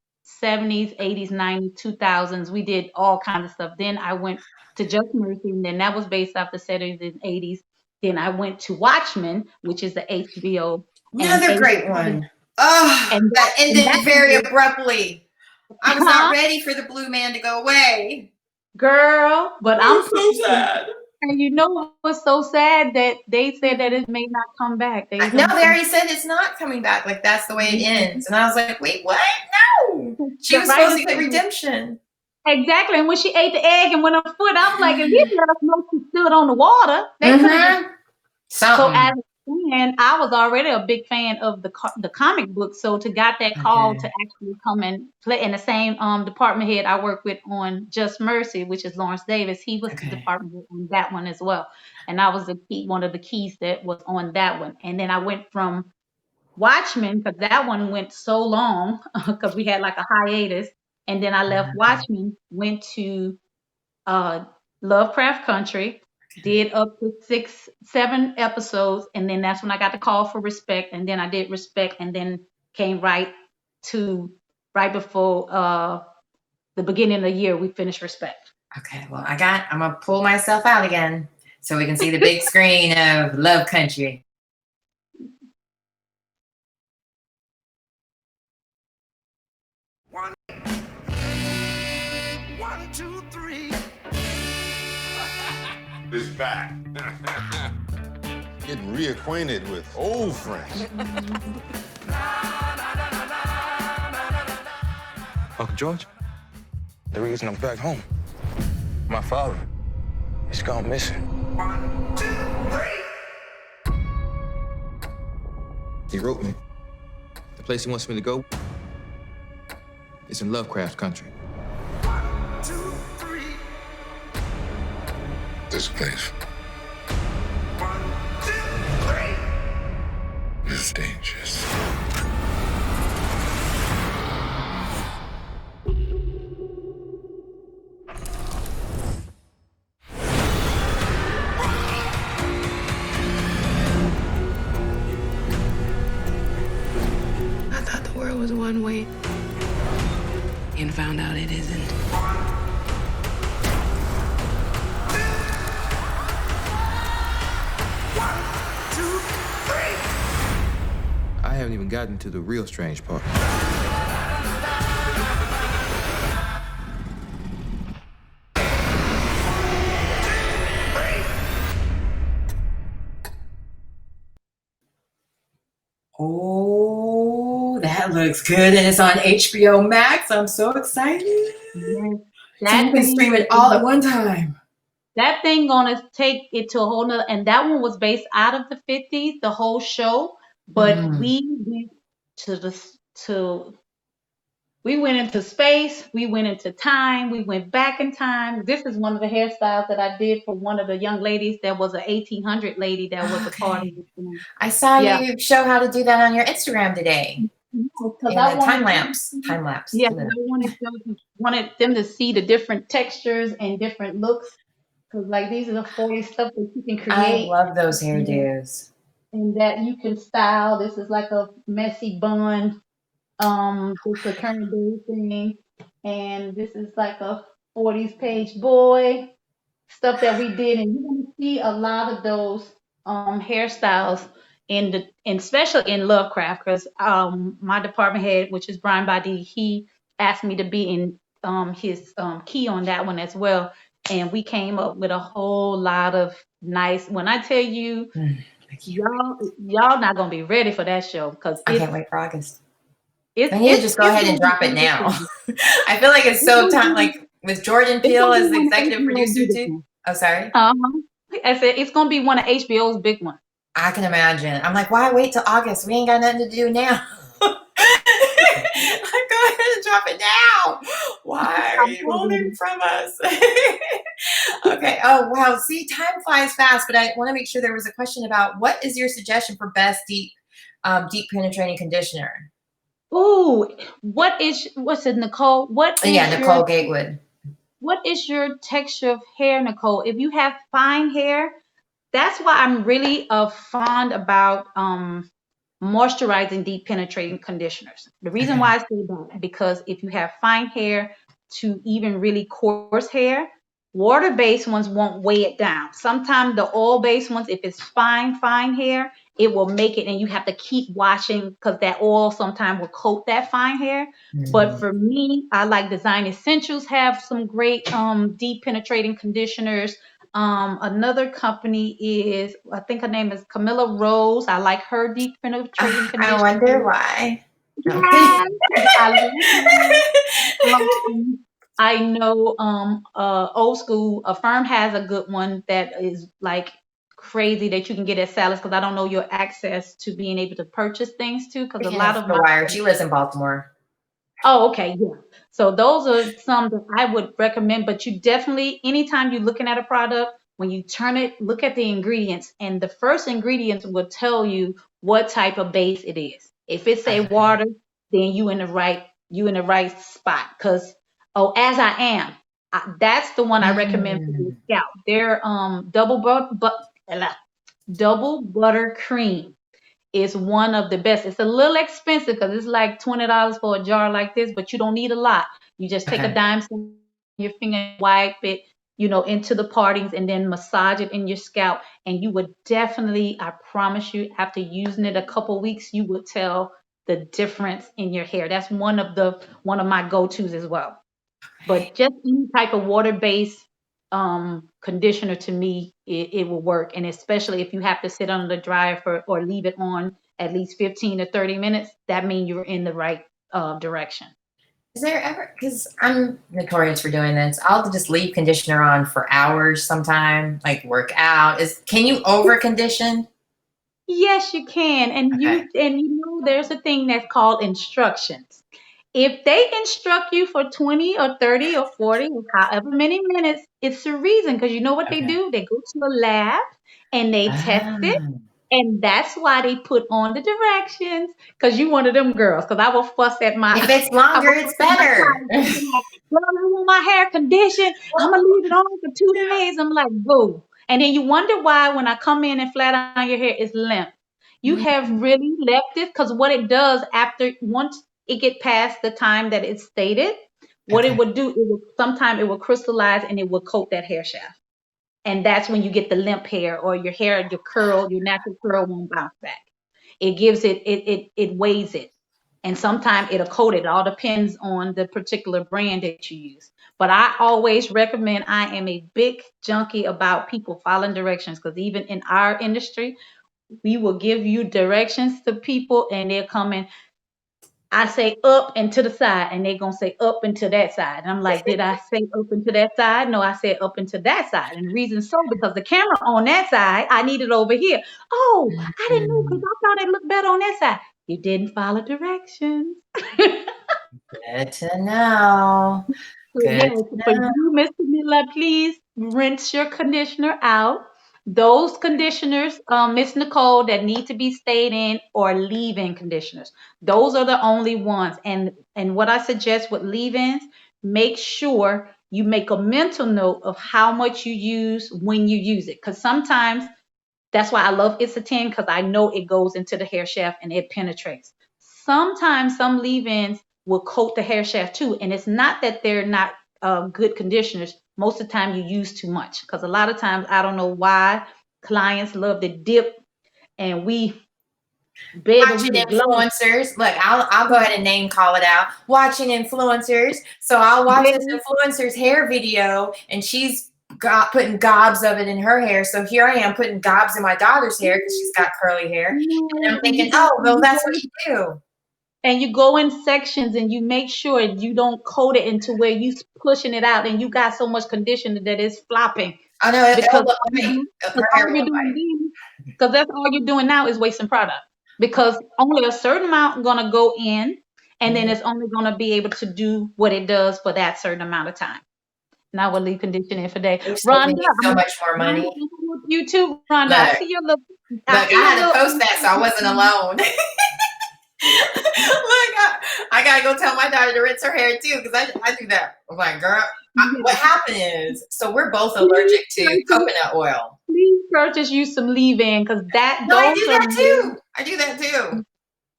70s, 80s, 90s, 2000s. We did all kinds of stuff. Then I went to Just Mercy, and then that was based off the 70s and 80s. Then I went to Watchmen, which is the HBO. Another great one. Oh, and that ended very abruptly. I was not ready for the blue man to go away. Girl, but I'm so sad. And you know what's so sad? That they said that it may not come back. No, they already said it's not coming back. Like, that's the way it ends. And I was like, wait, what? No. She was supposed to get redemption. Exactly. And when she ate the egg and went on foot, I was like, at least let us know she stood on the water. They So as a fan, I was already a big fan of the comic book. So to got that call to actually come and play in the same department head I work with on Just Mercy, which is Lawrence Davis, he was the department head on that one as well. And I was one of the keys that was on that one. And then I went from Watchmen, because that one went so long, because we had like a hiatus. And then I left Watchmen, went to Lovecraft Country. did up to 6, 7 episodes, and then that's when I got the call for Respect, and then I did Respect, and then came right before the beginning of the year we finished Respect. Okay, well, I'm gonna pull myself out again so we can see the big screen of Love Country. One, 2, 3. It's back. Getting reacquainted with old friends. Uncle George, the reason I'm back home, my father is gone missing. 1, 2, 3. He wrote me. The place he wants me to go is in Lovecraft Country. 1, 2, 3. This place 1, 2, 3. is dangerous. I thought the world was one way and found out it isn't. I haven't even gotten to the real strange part. Oh, that looks good, and it's on HBO Max. I'm so excited. So you can stream it all at one time. That thing gonna take it to a whole nother, and that one was based out of the 50s, the whole show. But we went we went into space, we went into time, we went back in time. This is one of the hairstyles that I did for one of the young ladies that was an 1800 lady that was a part of it. I saw you show how to do that on your Instagram today. Time lapse. Yeah, I wanted them to see the different textures and different looks. Because like these are the 40 stuff that you can create. I love those hairdos. And that you can style. This is like a messy bun. Just a current day thing. And this is like a 40s page boy. Stuff that we did. And you're gonna see a lot of those hairstyles especially in Lovecraft, because my department head, which is Brian Badi, he asked me to be in his key on that one as well. And we came up with a whole lot of nice. When I tell you, y'all not gonna be ready for that show because I can't wait for August. I need to just go ahead and drop it now. I feel like it's so time, like with Jordan Peele as the executive producer too. Oh, sorry. I said it's gonna be one of HBO's big ones. I can imagine. I'm like, why wait till August? We ain't got nothing to do now. Go ahead and drop it now. Why are you holding from us? Okay. Oh, wow. See, time flies fast, but I want to make sure there was a question about what is your suggestion for best deep penetrating conditioner? Ooh, what's it, Nicole? Nicole Gatewood. What is your texture of hair, Nicole? If you have fine hair, that's why I'm really fond about moisturizing deep penetrating conditioners. The reason why I say that, because if you have fine hair to even really coarse hair, water-based ones won't weigh it down. Sometimes the oil-based ones, if it's fine hair, it will make it, and you have to keep washing because that oil sometimes will coat that fine hair. But for me, I like Design Essentials have some great deep penetrating conditioners. Another company is, I think her name is Camilla Rose. I like her deep penetrating conditioner. I wonder why. I know Old School, Affirm has a good one that is like crazy that you can get at Sally's, because I don't know your access to being able to purchase things too, because a lot of The Wire. She lives in Baltimore. Oh, okay, yeah. So those are some that I would recommend, but you definitely, anytime you're looking at a product, when you turn it, look at the ingredients, and the first ingredients will tell you what type of base it is. If it say water, then you in the right spot. Because as I am, That's the one I recommend for your scalp. Their double butter cream is one of the best. It's a little expensive because it's like $20 for a jar like this, but you don't need a lot. You just take a dime on your finger, wipe it, into the partings, and then massage it in your scalp. And you would definitely, I promise you, after using it a couple weeks, you would tell the difference in your hair. That's one of my go-tos as well. But just any type of water-based conditioner, to me, it will work. And especially if you have to sit under the dryer or leave it on at least 15 to 30 minutes, that means you're in the right direction. Is there ever, because I'm notorious for doing this, I'll just leave conditioner on for hours sometime, like work out. Can you over condition? Yes, you can. And there's a thing that's called instructions. If they instruct you for 20 or 30 or 40 or however many minutes, it's a reason, because you know what they do? They go to a lab and they test it. And that's why they put on the directions, because you one of them girls, because I will fuss at my... If it's longer, it's better. Well, I want my hair conditioned. I'm going to leave it on for 2 days. I'm like, boo. And then you wonder why when I come in and flat iron your hair, it's limp. You have really left it, because what it does once it get past the time that it's stated, what it would do, sometimes it will crystallize and it will coat that hair shaft. And that's when you get the limp hair, or your hair, your natural curl won't bounce back. It gives it weighs it. And sometimes it'll coat it. It all depends on the particular brand that you use. But I always recommend, I am a big junkie about people following directions, because even in our industry, we will give you directions to people and they're coming. I say up and to the side, and they're going to say up and to that side. And I'm like, did I say up and to that side? No, I said up and to that side. And the reason so, because the camera on that side, I need it over here. Oh, I didn't know, because I thought it looked better on that side. You didn't follow directions. Good to know. For you, Miss Camilla, please rinse your conditioner out. Those conditioners, Miss Nicole, that need to be stayed in, or leave-in conditioners. Those are the only ones. And what I suggest with leave-ins, make sure you make a mental note of how much you use when you use it. Because sometimes, that's why I love It's-A-10, because I know it goes into the hair shaft and it penetrates. Sometimes some leave-ins will coat the hair shaft too. And it's not that they're not good conditioners. Most of the time you use too much, because a lot of times, I don't know why, clients love to dip, and we beg watching influencers. Look, I'll go ahead and name call it out. Watching influencers. So I'll watch this influencer's hair video, and she's putting gobs of it in her hair. So here I am putting gobs in my daughter's hair because she's got curly hair. And I'm thinking, oh, well, that's what you do. And you go in sections and you make sure you don't coat it into where you pushing it out and you got so much conditioner that it's flopping. I know, because that's all you're doing now is wasting product, because only a certain amount going to go in, and then it's only going to be able to do what it does for that certain amount of time. Now we'll leave conditioning for day. Rhonda, so much more money. You too, Rhonda. I see your look. I had to post that so I wasn't alone. Look, I gotta go tell my daughter to rinse her hair too, because I do that. I'm like, girl, what happened is, so we're both allergic to coconut oil. Please purchase you some leave-in, because that. No, I do that too.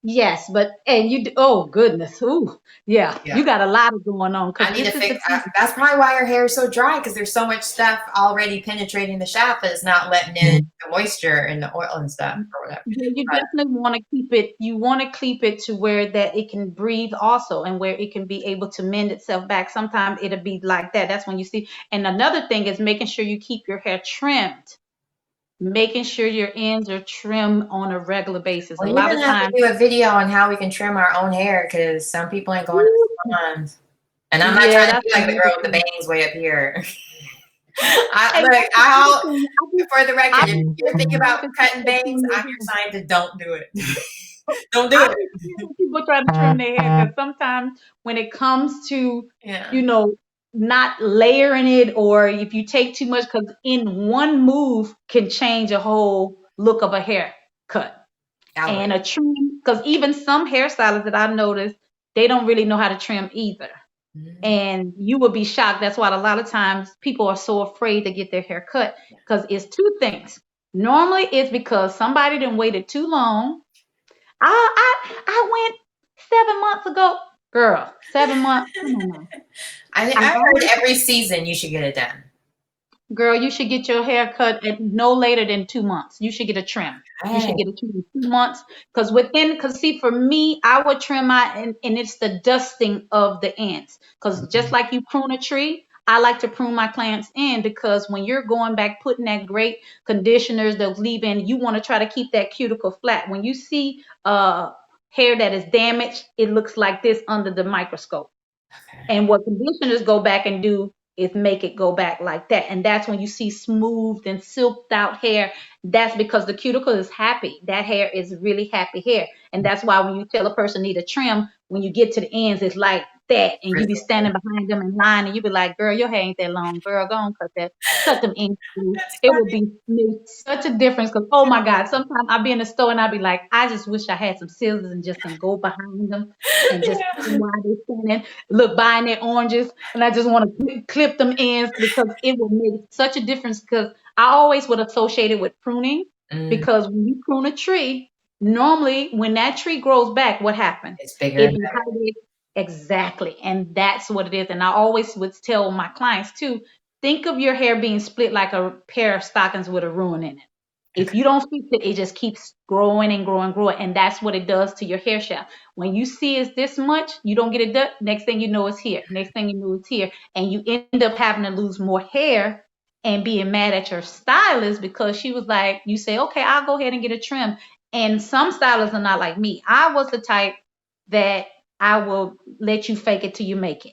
Yes, and you do, oh goodness, ooh, yeah, you got a lot of going on. I need to fix. That's probably why her hair is so dry, because there's so much stuff already penetrating the shaft that it's not letting in the moisture and the oil and stuff or whatever. You definitely want to keep it. You want to keep it to where that it can breathe also, and where it can be able to mend itself back. Sometimes it'll be like that. That's when you see. And another thing is making sure you keep your hair trimmed. Making sure your ends are trimmed on a regular basis. Well, a lot of times have to do a video on how we can trim our own hair, because some people ain't going to salons. And I'm not trying to be like the girl with the bangs way up here. For the record, if you're thinking about cutting bangs, I'm your sign to don't do it. Don't do it. People try to trim their hair, because sometimes when it comes to, not layering it, or if you take too much, because in one move can change a whole look of a haircut. And a trim, because even some hairstylists that I've noticed, they don't really know how to trim either. And you will be shocked. That's why a lot of times people are so afraid to get their hair cut, because it's two things. Normally it's because somebody done waited too long. I went 7 months ago. Girl, 7 months. Come on now. I heard every season you should get it done. Girl, you should get your hair cut at no later than 2 months. You should get a trim. You should get a trim in 2 months. Because see, for me, I would trim and it's the dusting of the ends. Because just like you prune a tree, I like to prune my clients in, because when you're going back, putting that great conditioners, those leave-in, you want to try to keep that cuticle flat. When you see hair that is damaged, it looks like this under the microscope. And what conditioners go back and do is make it go back like that. And that's when you see smoothed and silked out hair. That's because the cuticle is happy. That hair is really happy hair. And that's why when you tell a person need a trim, when you get to the ends, it's like that. And you be standing behind them in line and you be like, girl, your hair ain't that long. Girl, go on, cut them ends. It would be such a difference, because, oh my God, sometimes I'll be in the store and I'll be like, I just wish I had some scissors and just can go behind them and just while they're standing, look, buying their oranges. And I just want to clip them ends, because it will make such a difference. Because I always would associate it with pruning, because when you prune a tree, normally when that tree grows back, what happens? It's bigger. Exactly. And that's what it is. And I always would tell my clients too, think of your hair being split like a pair of stockings with a ruin in it. If you don't fix it, it just keeps growing and growing and growing. And that's what it does to your hair shaft. When you see it's this much, you don't get it done. Next thing you know, it's here. Next thing you know, it's here. And you end up having to lose more hair and being mad at your stylist, because she was like, you say, okay, I'll go ahead and get a trim. And some stylists are not like me. I was the type that I will let you fake it till you make it.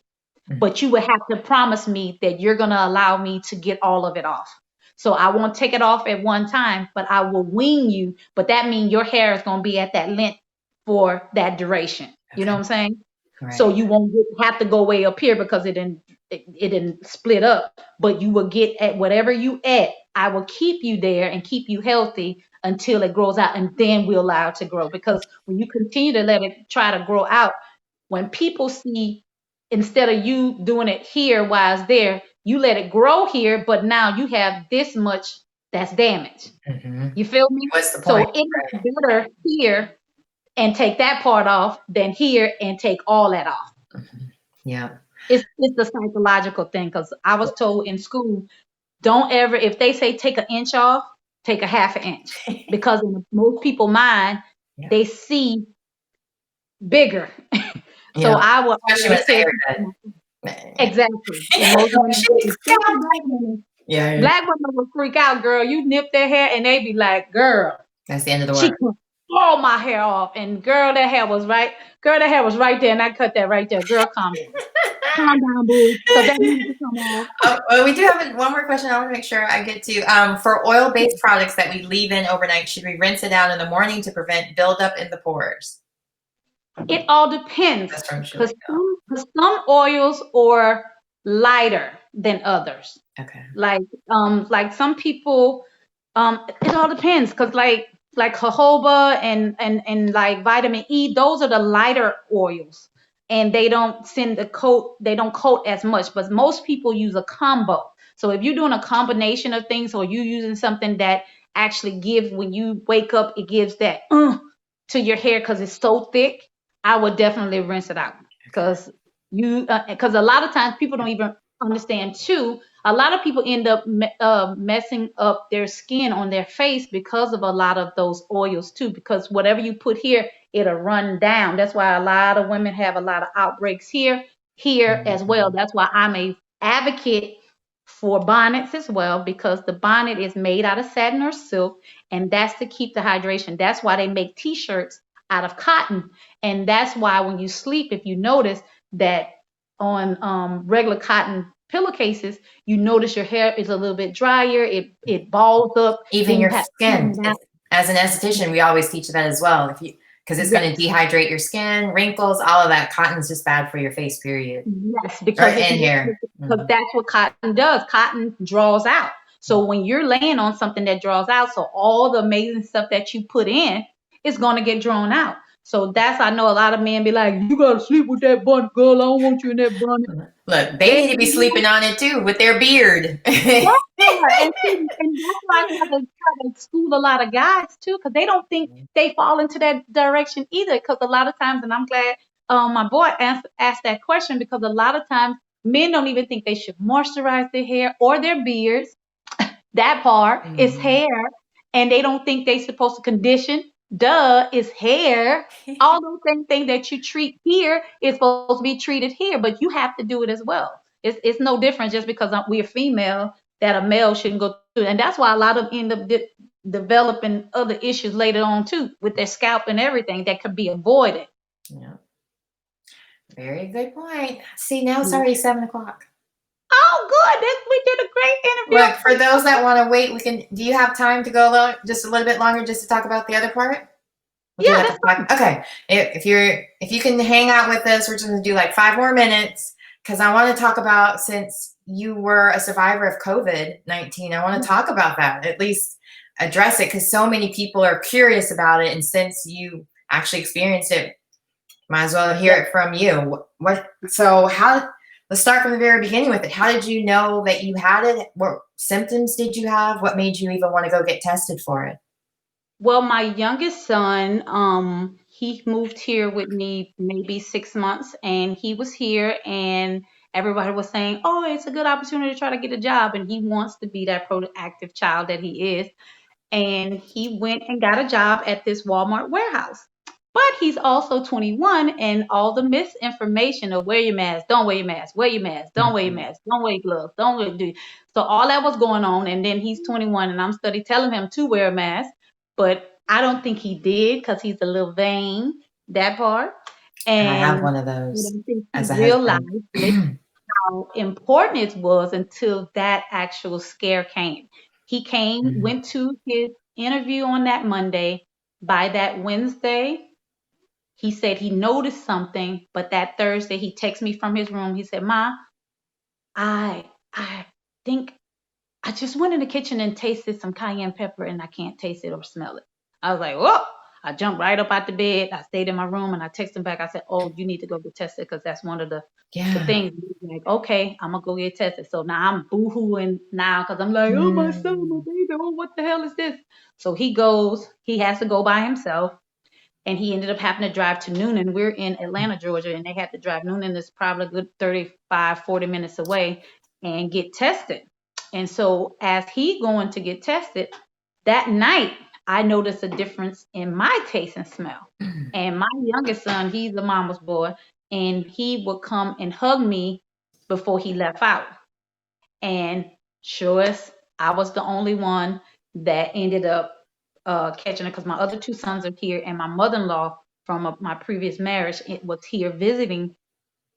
But you would have to promise me that you're going to allow me to get all of it off. So I won't take it off at one time, but I will wean you. But that means your hair is going to be at that length for that duration. You know what I'm saying? Right. So you won't have to go way up here because it didn't split up. But you will get at whatever you at. I will keep you there and keep you healthy until it grows out, and then we'll allow it to grow. Because when you continue to let it try to grow out, when people see, instead of you doing it here while it's there, you let it grow here, but now you have this much that's damaged. You feel me? What's the point? So it's better here and take that part off than here and take all that off. Yeah. It's the psychological thing, because I was told in school, don't ever, if they say take an inch off, take a half an inch. Because in most people's mind, they see bigger. So I will always say, exactly. Black women will freak out, girl. You nip their hair and they be like, girl, that's the end of the world. All my hair off. And girl, that hair was right. Girl, that hair was right there. And I cut that right there. Girl, calm down. Calm down, boo. So that needs to come off. Well, we do have one more question I want to make sure I get to. For oil-based products that we leave in overnight, should we rinse it out in the morning to prevent buildup in the pores? It all depends, because some oils are lighter than others. Okay. Like some people, it all depends, because like jojoba and like vitamin E, those are the lighter oils, and they don't coat as much. But most people use a combo. So if you're doing a combination of things, or you're using something that actually gives, when you wake up, it gives that to your hair because it's so thick, I would definitely rinse it out, because a lot of times people don't even understand too. A lot of people end up messing up their skin on their face because of a lot of those oils too, because whatever you put here, it'll run down. That's why a lot of women have a lot of outbreaks here as well. That's why I'm a advocate for bonnets as well, because the bonnet is made out of satin or silk, and that's to keep the hydration. That's why they make t-shirts out of cotton. And that's why when you sleep, if you notice that on regular cotton pillowcases, you notice your hair is a little bit drier, it balls up. Even your skin. As an esthetician, we always teach that as well. Because it's going to dehydrate your skin, wrinkles, all of that. Cotton's just bad for your face, period. Yes, because that's what cotton does. Cotton draws out. So when you're laying on something that draws out, so all the amazing stuff that you put in is going to get drawn out. So I know a lot of men be like, you gotta sleep with that bunny, girl. I don't want you in that bunny. Look, they need to be sleeping on it too with their beard. Yeah, and that's why I try to school a lot of guys too, because they don't think they fall into that direction either. Because a lot of times, and I'm glad my boy asked that question, because a lot of times men don't even think they should moisturize their hair or their beards. That part is hair, and they don't think they supposed to condition. Duh, is hair. All those same things that you treat here is supposed to be treated here, but you have to do it as well. It's no different just because we're female that a male shouldn't go through. And that's why a lot of them end up developing other issues later on too, with their scalp and everything that could be avoided. Yeah. Very good point. See, now it's already 7 o'clock. Oh, good. We did a great interview. Look, for those that want to wait, we can. Do you have time to go just a little bit longer just to talk about the other part? Yeah, that's fine. Okay. If you can hang out with us, we're just going to do like 5 more minutes, because I want to talk about, since you were a survivor of COVID-19, I want to talk about that, at least address it, because so many people are curious about it. And since you actually experienced it, might as well hear it from you. Let's start from the very beginning with it. How did you know that you had it? What symptoms did you have? What made you even want to go get tested for it? Well, my youngest son, he moved here with me maybe 6 months, and he was here, and everybody was saying, oh, it's a good opportunity to try to get a job, and he wants to be that proactive child that he is. And he went and got a job at this Walmart warehouse. But he's also 21, and all the misinformation of wear your mask, don't wear your mask, wear your mask, don't wear your mask, don't wear your gloves, don't wear do. So all that was going on, and then he's 21, and I'm steady telling him to wear a mask, but I don't think he did, because he's a little vain, that part. And I have one of those as a realized husband. how important it was until that actual scare came. He came, went to his interview on that Monday. By that Wednesday, he said he noticed something, but that Thursday he texted me from his room. He said, Ma, I think I just went in the kitchen and tasted some cayenne pepper, and I can't taste it or smell it. I was like, whoa. I jumped right up out the bed. I stayed in my room, and I texted him back. I said, oh, you need to go get tested, because that's one of the things. He's like, okay, I'm going to go get tested. So now I'm boo-hooing now, because I'm like, oh, my son, my baby, oh, what the hell is this? So he goes. He has to go by himself. And he ended up having to drive to Noonan. We're in Atlanta, Georgia, and they had to drive. Noonan is probably a good 35, 40 minutes away, and get tested. And so as he going to get tested, that night, I noticed a difference in my taste and smell. And my youngest son, he's a mama's boy, and he would come and hug me before he left out. And sure as I was the only one that ended up catching it, because my other 2 sons are here, and my mother-in-law from my previous marriage was here visiting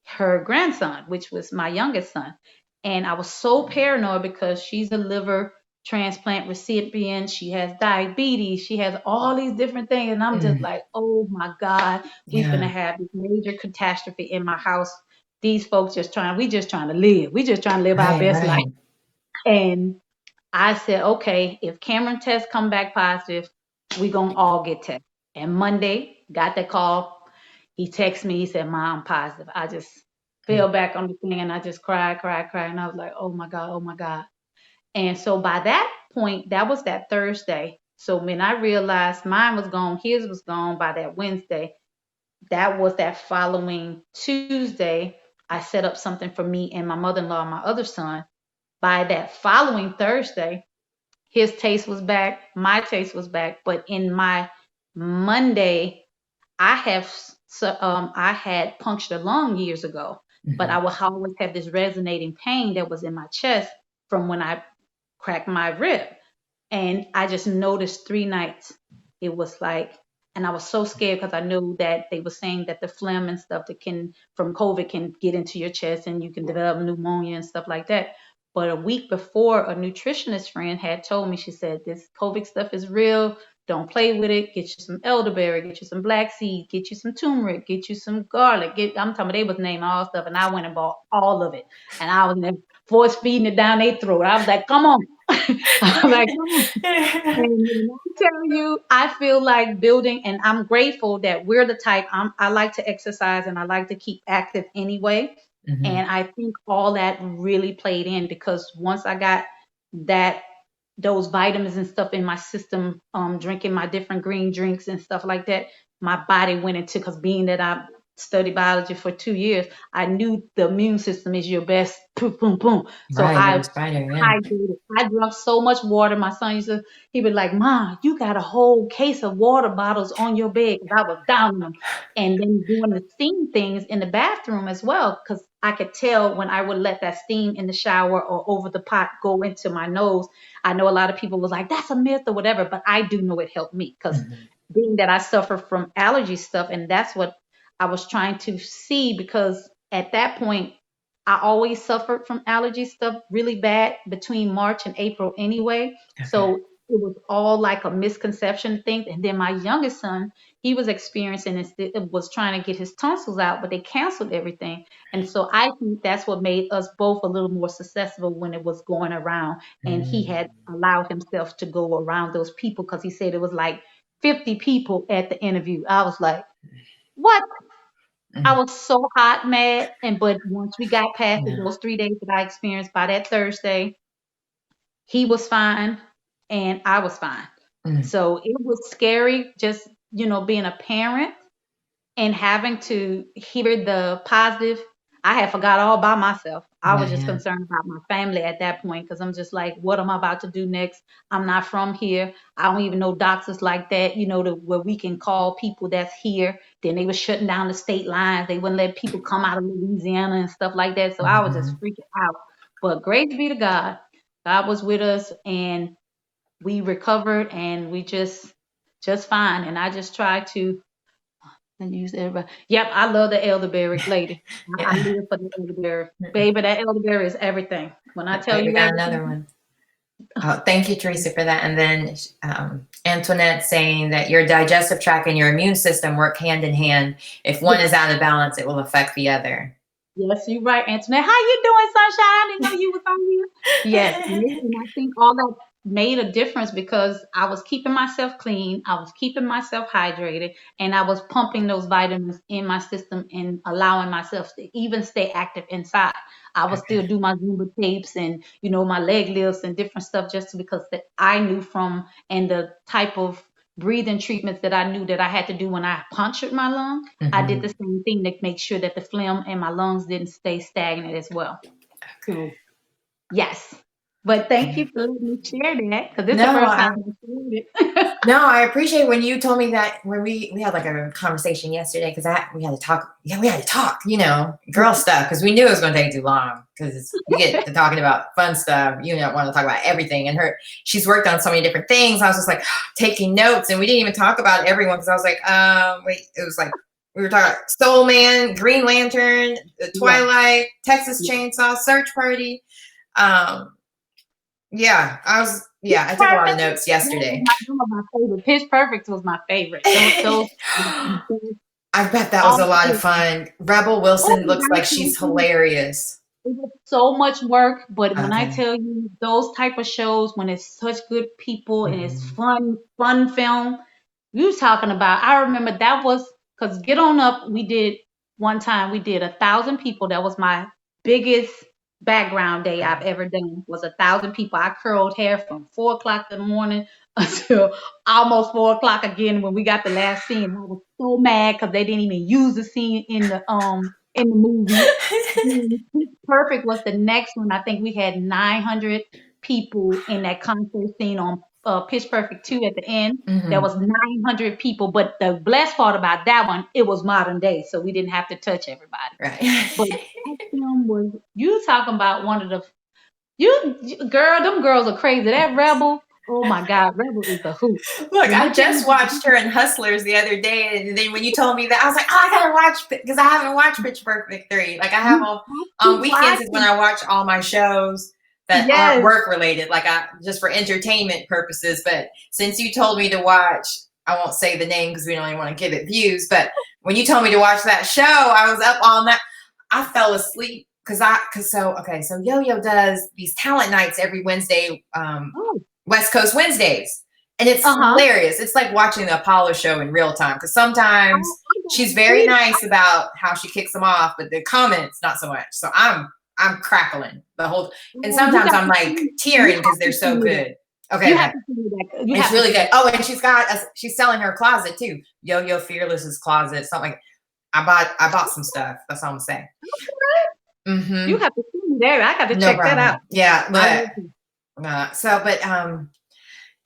her grandson, which was my youngest son. And I was so paranoid, because she's a liver transplant recipient. She has diabetes. She has all these different things. And I'm just like, oh my God, we're going to have this major catastrophe in my house. These folks we just trying to live. We just trying to live our best life. And I said, okay, if Cameron tests come back positive, we're going to all get tested. And Monday, got that call. He texted me. He said, Mom, I'm positive. I just fell back on the thing, and I just cried. And I was like, oh my God. And so by that point, that was that Thursday. So when I realized mine was gone, his was gone by that Wednesday, that was that following Tuesday, I set up something for me and my mother-in-law and my other son. By that following Thursday, his taste was back, my taste was back. But in my Monday, I had punctured a lung years ago, but I would always have this resonating pain that was in my chest from when I cracked my rib. And I just noticed 3 nights. It was like, and I was so scared, because I knew that they were saying that the phlegm and stuff that from COVID can get into your chest, and you can develop pneumonia and stuff like that. But a week before, a nutritionist friend had told me, she said, this COVID stuff is real. Don't play with it. Get you some elderberry, get you some black seed, get you some turmeric, get you some garlic. I'm talking about, they was naming all stuff, and I went and bought all of it. And I was force feeding it down their throat. I was like, come on. I'm like, come on. And when I tell you, I feel like building, and I'm grateful that we're the type. I like to exercise and I like to keep active anyway. Mhm. And I think all that really played in because once I got that those vitamins and stuff in my system, drinking my different green drinks and stuff like that, my body went into, because being that I studied biology for 2 years, I knew the immune system is your best. Boom, boom, boom. So Right, I you're a spider, yeah. hydrated. I drank so much water. My son used to, he'd be like, "Mom, you got a whole case of water bottles on your bed," because I was down them. And then doing the steam things in the bathroom as well, because I could tell when I would let that steam in the shower or over the pot go into my nose. I know a lot of people was like, "That's a myth" or whatever, but I do know it helped me because Mhm. being that I suffer from allergy stuff, and that's what I was trying to see, because at that point, I always suffered from allergy stuff really bad between March and April anyway. Okay. So it was all like a misconception thing. And then my youngest son, he was experiencing this, it was trying to get his tonsils out, but they canceled everything. And so I think that's what made us both a little more successful when it was going around. And he had allowed himself to go around those people because he said it was like 50 people at the interview. I was like, what? I was so hot, mad, but once we got past it, Yeah. those 3 days that I experienced, by that Thursday, he was fine and I was fine. Mm. So it was scary just, being a parent and having to hear the positive. I had forgot all about myself. I was just Yeah. concerned about my family at that point because I'm just like, what am I about to do next? I'm not from here. I don't even know doctors like that, where we can call people that's here. Then they were shutting down the state lines. They wouldn't let people come out of Louisiana and stuff like that. So I was just Mhm. freaking out. But praise be to God. God was with us and we recovered and we just fine. And I just tried to and use everybody. Yep, I love the elderberry lady. I Yeah. live for the elderberry. Baby, that elderberry is everything. When I tell Okay, we you got everything, another one. Oh, thank you, Teresa, for that. And then Antoinette saying that your digestive tract and your immune system work hand in hand. If one is out of balance, it will affect the other. yes, you're right, Antoinette. How you doing, Sunshine? I didn't know you was on here. Yes, and I think all that made a difference because I was keeping myself clean, I was keeping myself hydrated, and I was pumping those vitamins in my system and allowing myself to even stay active inside. I would still do my Zumba tapes and my leg lifts and different stuff just because that I knew from and the type of breathing treatments that I knew that I had to do when I punctured my lung. I did the same thing to make sure that the phlegm in my lungs didn't stay stagnant as well. So, yes. But thank you for letting me share that because this is the No, first time I shared it. No, I appreciate when you told me that when we had like a conversation yesterday because we had to talk. Yeah, we had to talk, girl stuff because we knew it was going to take too long because we get to talking about fun stuff. You don't want to talk about everything. And she's worked on so many different things. I was just like taking notes and we didn't even talk about everyone because I was like, wait, it was like we were talking about Soul Man, Green Lantern, Twilight, Texas Chainsaw, Search Party. Yeah, I took a lot of notes yesterday. One of my favorite. Pitch Perfect was my favorite. I bet that was a lot of fun. Rebel Wilson looks like she's hilarious. It was so much work, but when I Okay. tell you those type of shows, when it's such good people and it's fun film, you talking about. I remember that was because Get On Up. We did 1,000 people. That was my biggest background day I've ever done. Was 1,000 people. I curled hair from 4 o'clock in the morning until almost 4 o'clock again when we got the last scene. I was so mad because they didn't even use the scene in the movie. Perfect was the next one. I think we had 900 people in that concert scene on Pitch Perfect 2 at the end. There was 900 people, but the blessed part about that one, it was modern day, so we didn't have to touch everybody. Right. But that film was, you talking about one of the, girl, them girls are crazy. That Rebel, oh my God, Rebel is the hoot. Look, I just watched her in Hustlers the other day, and then when you told me that, I was like, oh, I gotta watch because I haven't watched Pitch Perfect 3. Like I have on weekends is when I watch all my shows that aren't work related, like just for entertainment purposes. But since you told me to watch, I won't say the name because we don't even want to give it views. But when you told me to watch that show, I was up all night. I fell asleep so Yo-Yo does these talent nights every Wednesday, West Coast Wednesdays. And it's hilarious. It's like watching the Apollo show in real time. Because sometimes she's very nice about how she kicks them off, but the comments, not so much. So I'm crackling the whole, and sometimes I'm like tearing because they're so good. Okay. You have to see that. It's really good. Oh, and she's selling her closet too. Yo-Yo Fearless's closet. Something like I bought some stuff. That's all I'm saying. Mm-hmm. You have to see me there. I got to check that out. Yeah, but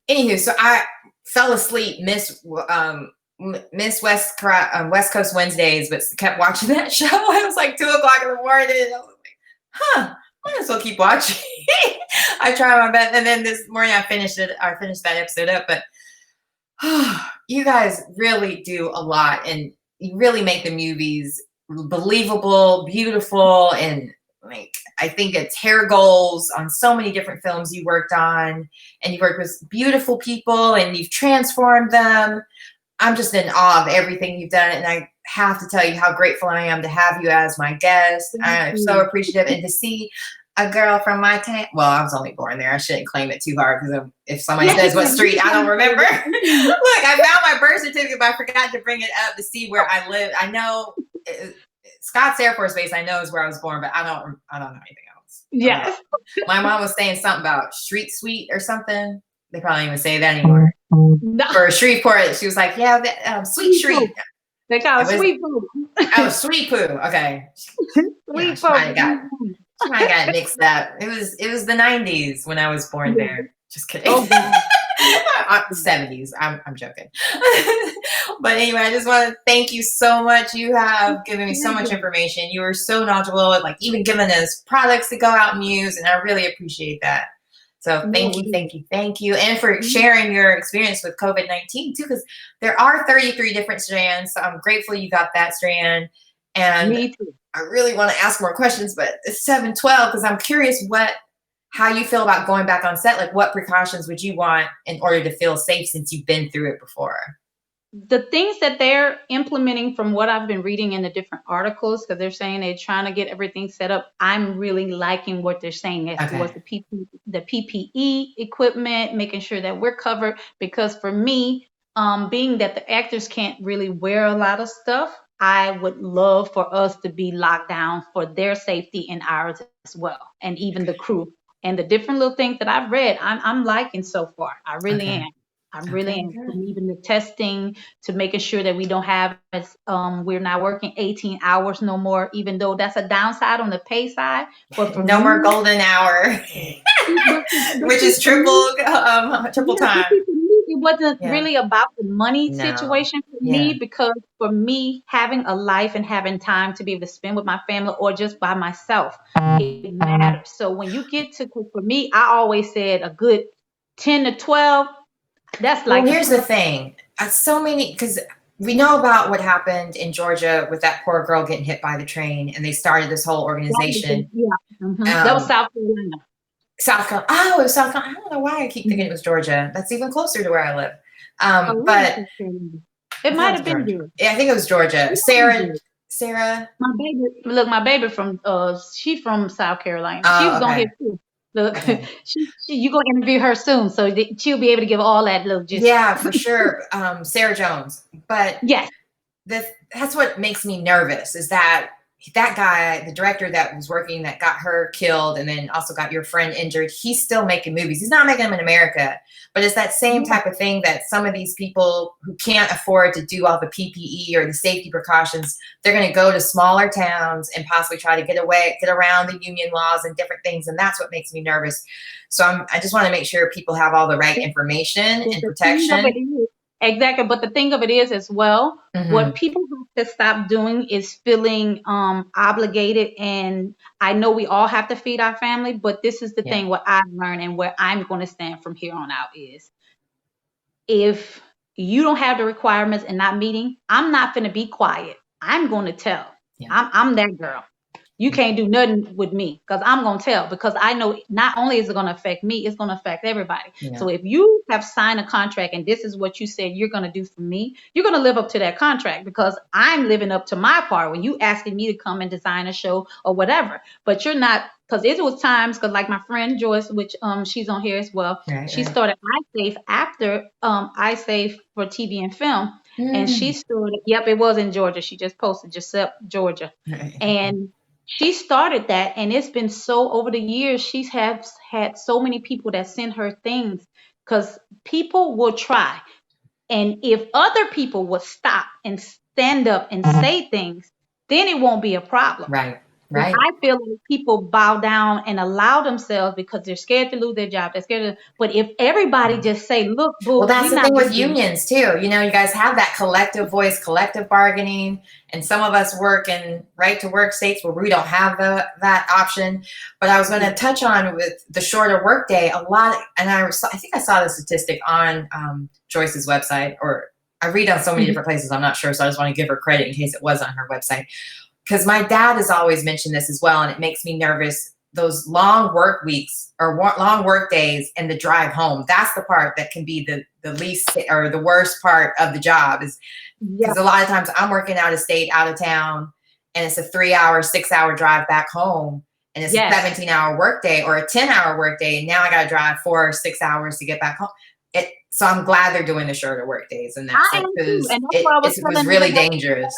anywho, so I fell asleep, Miss West Coast Wednesdays, but kept watching that show. It was like 2:00 in the morning. I was like, might as well keep watching. I tried my best, and then this morning I finished that episode up. But you guys really do a lot, and you really make the movies believable, beautiful, and like I think it's hair goals on so many different films you worked on, and you worked with beautiful people, and you've transformed them. I'm just in awe of everything you've done, and I have to tell you how grateful I am to have you as my guest. I'm so appreciative, and to see a girl from my town. Well, I was only born there. I shouldn't claim it too hard because if somebody says what street, I don't remember. Look, I found my birth certificate, but I forgot to bring it up to see where I live. I know Scotts Air Force Base. I know is where I was born, but I don't know anything else. Yes. My mom was saying something about Street Suite or something. They probably don't even say that anymore. No. For Shreveport, she was like, "Yeah, Sweet Street." They call it Sweet Poo. Oh, Sweet Poo. Okay. Sweet Poo. She might got mixed up. It was the 90s when I was born there. Just kidding. Oh, God. 70s. I'm joking. But anyway, I just want to thank you so much. You have given me so much information. You were so knowledgeable, like even giving us products to go out and use, and I really appreciate that. So thank you. And for sharing your experience with COVID-19 too, because there are 33 different strands. So I'm grateful you got that strand. And me too. I really want to ask more questions, but it's 7:12 because I'm curious how you feel about going back on set. Like what precautions would you want in order to feel safe since you've been through it before? The things that they're implementing from what I've been reading in the different articles, because they're saying they're trying to get everything set up. I'm really liking what they're saying as towards the PPE equipment, making sure that we're covered. Because for me, being that the actors can't really wear a lot of stuff, I would love for us to be locked down for their safety and ours as well, and even the crew. And the different little things that I've read, I'm liking so far. I really am. I really am. From even the testing to making sure that we don't have, we're not working 18 hours no more, even though that's a downside on the pay side. But for no more golden hour, which is triple time. It wasn't really about the money situation for me, because for me, having a life and having time to be able to spend with my family or just by myself, it matters. So when you get to, for me, I always said a good 10 to 12. That's like, well, here's the thing. So many, because we know about what happened in Georgia with that poor girl getting hit by the train, and they started this whole organization. That was South Carolina. Oh, it was South Carolina. I don't know why I keep thinking it was Georgia. That's even closer to where I live. But it might have been Georgia. Yeah, I think it was Georgia. Sarah. My baby from she's from South Carolina. She was on here too. Look, you're gonna interview her soon, so she'll be able to give all that little gist. Yeah, for sure. Sarah Jones. But yes, that's what makes me nervous, is that guy, the director that was working, that got her killed and then also got your friend injured, he's still making movies. He's not making them in America, but it's that same type of thing that some of these people who can't afford to do all the PPE or the safety precautions, they're going to go to smaller towns and possibly try to get around the union laws and different things. And that's what makes me nervous. So I just want to make sure people have all the right information and protection. Exactly. But the thing of it is as well, what people have to stop doing is feeling obligated. And I know we all have to feed our family, but this is the thing, what I've learned and where I'm going to stand from here on out is, if you don't have the requirements and not meeting, I'm not going to be quiet. I'm going to tell. I'm that girl. You can't do nothing with me because I'm going to tell, because I know not only is it going to affect me, it's going to affect everybody. Yeah. So if you have signed a contract and this is what you said you're going to do for me, you're going to live up to that contract, because I'm living up to my part when you asking me to come and design a show or whatever. But you're not, because it was times, because like my friend Joyce, which she's on here as well, she started iSafe after iSafe for TV and film. And she started, it was in Georgia. She just posted Giuseppe, Georgia. And she started that, and it's been so, over the years, she's had so many people that send her things, because people will try. And if other people will stop and stand up and say things, then it won't be a problem. Right. I feel like people bow down and allow themselves because they're scared to lose their job. They're scared but if everybody just say, look, boo. Well, that's the thing with unions too. You know, you guys have that collective voice, collective bargaining, and some of us work in right to work states where we don't have that option. But I was going to touch on with the shorter workday a lot. And I think I saw the statistic on Joyce's website, or I read on so many different places. I'm not sure. So I just want to give her credit in case it was on her website. Because my dad has always mentioned this as well, and it makes me nervous. Those long work weeks or long work days and the drive home, that's the part that can be the least or the worst part of the job, is because a lot of times I'm working out of state, out of town, and it's a 3-hour, 6-hour drive back home, and it's a 17-hour workday or a 10-hour workday, and now I got to drive 4 or 6 hours to get back home. So I'm glad they're doing the shorter work days, and that's because it was really dangerous.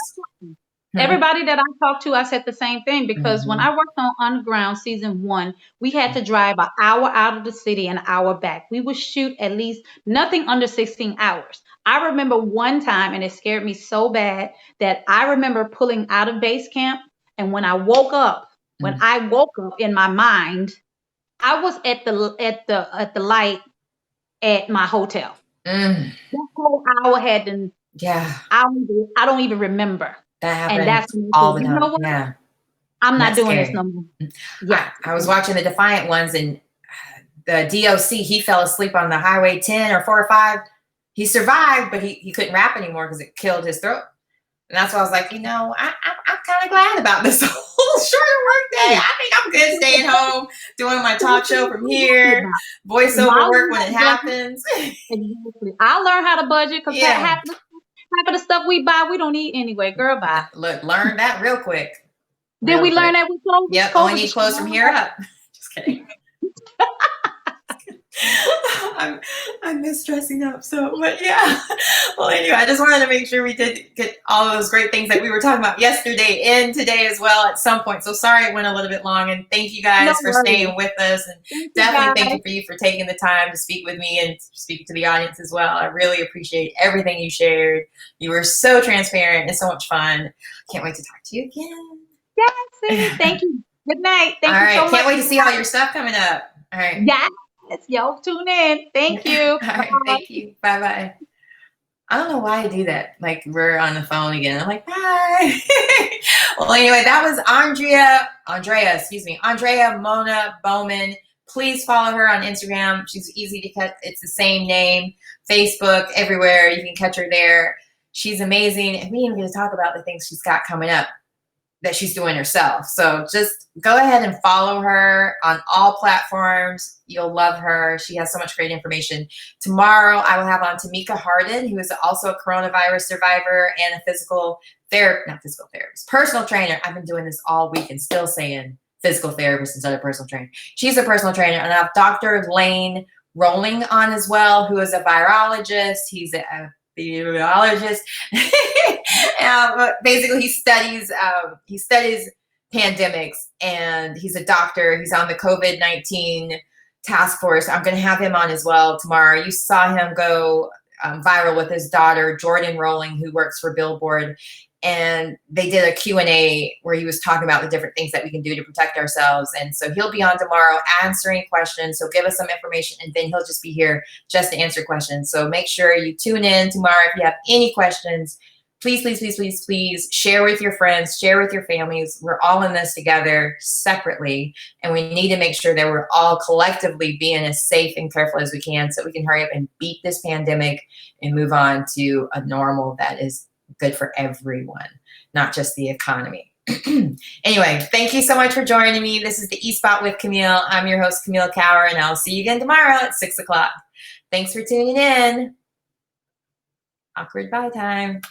Everybody that I talked to, I said the same thing, because when I worked on Underground season 1, we had to drive an hour out of the city, an hour back. We would shoot at least nothing under 16 hours. I remember one time, and it scared me so bad, that I remember pulling out of base camp, and when I woke up in my mind, I was at the light at my hotel. That whole hour had been, I don't even remember. That happens, and that's all the time. You know what? Yeah, I'm not doing this no more. Yeah, I was watching the Defiant ones, and the DOC, he fell asleep on the Highway 10 or 4 or 5. He survived, but he couldn't rap anymore because it killed his throat. And that's why I was like, I'm kind of glad about this whole shorter work day. I think I'm good staying home, doing my talk show from here, voiceover work when it happens. Exactly. I'll learn how to budget, because half of the stuff we buy, we don't need anyway. Girl, bye. Look, learn that real quick. Did we learn that with clothes? Yep, only need clothes from here up. Just kidding. I miss dressing up but yeah. Well, anyway, I just wanted to make sure we did get all of those great things that we were talking about yesterday and today as well at some point. So sorry it went a little bit long, and thank you guys for staying with us, and definitely thank you for taking the time to speak with me and speak to the audience as well. I really appreciate everything you shared. You were so transparent and so much fun. Can't wait to talk to you again. Yes, thank you. Good night. Thank you so much. Can't wait to see all your stuff coming up. All right. Yes. Y'all tune in. Thank you. All right, thank you. Bye-bye. I don't know why I do that. Like, we're on the phone again. I'm like, bye. Well, anyway, that was Andrea Mona Bowman. Please follow her on Instagram. She's easy to catch. It's the same name. Facebook, everywhere. You can catch her there. She's amazing. And we ain't going to talk about the things she's got coming up that she's doing herself. So just go ahead and follow her on all platforms. You'll love her. She has so much great information. Tomorrow, I will have on Tamika Harden, who is also a coronavirus survivor and a personal trainer. I've been doing this all week and still saying physical therapist instead of personal trainer. She's a personal trainer. And I have Dr. Lane Rolling on as well, who is a virologist. He's a biologist. Basically, he studies pandemics, and he's a doctor. He's on the COVID-19 task force. I'm going to have him on as well tomorrow. You saw him go viral with his daughter, Jordan Rolling, who works for Billboard. And they did a Q&A where he was talking about the different things that we can do to protect ourselves. And so he'll be on tomorrow answering questions. So give us some information, and then he'll just be here just to answer questions. So make sure you tune in tomorrow. If you have any questions, please, please, please, please, please share with your friends, share with your families. We're all in this together separately, and we need to make sure that we're all collectively being as safe and careful as we can so we can hurry up and beat this pandemic and move on to a normal that is good for everyone, not just the economy. Anyway, thank you so much for joining me. This is the E-Spot with Camille. I'm your host, Camille Cower, and I'll see you again tomorrow at 6 o'clock. Thanks for tuning in. Awkward bye time.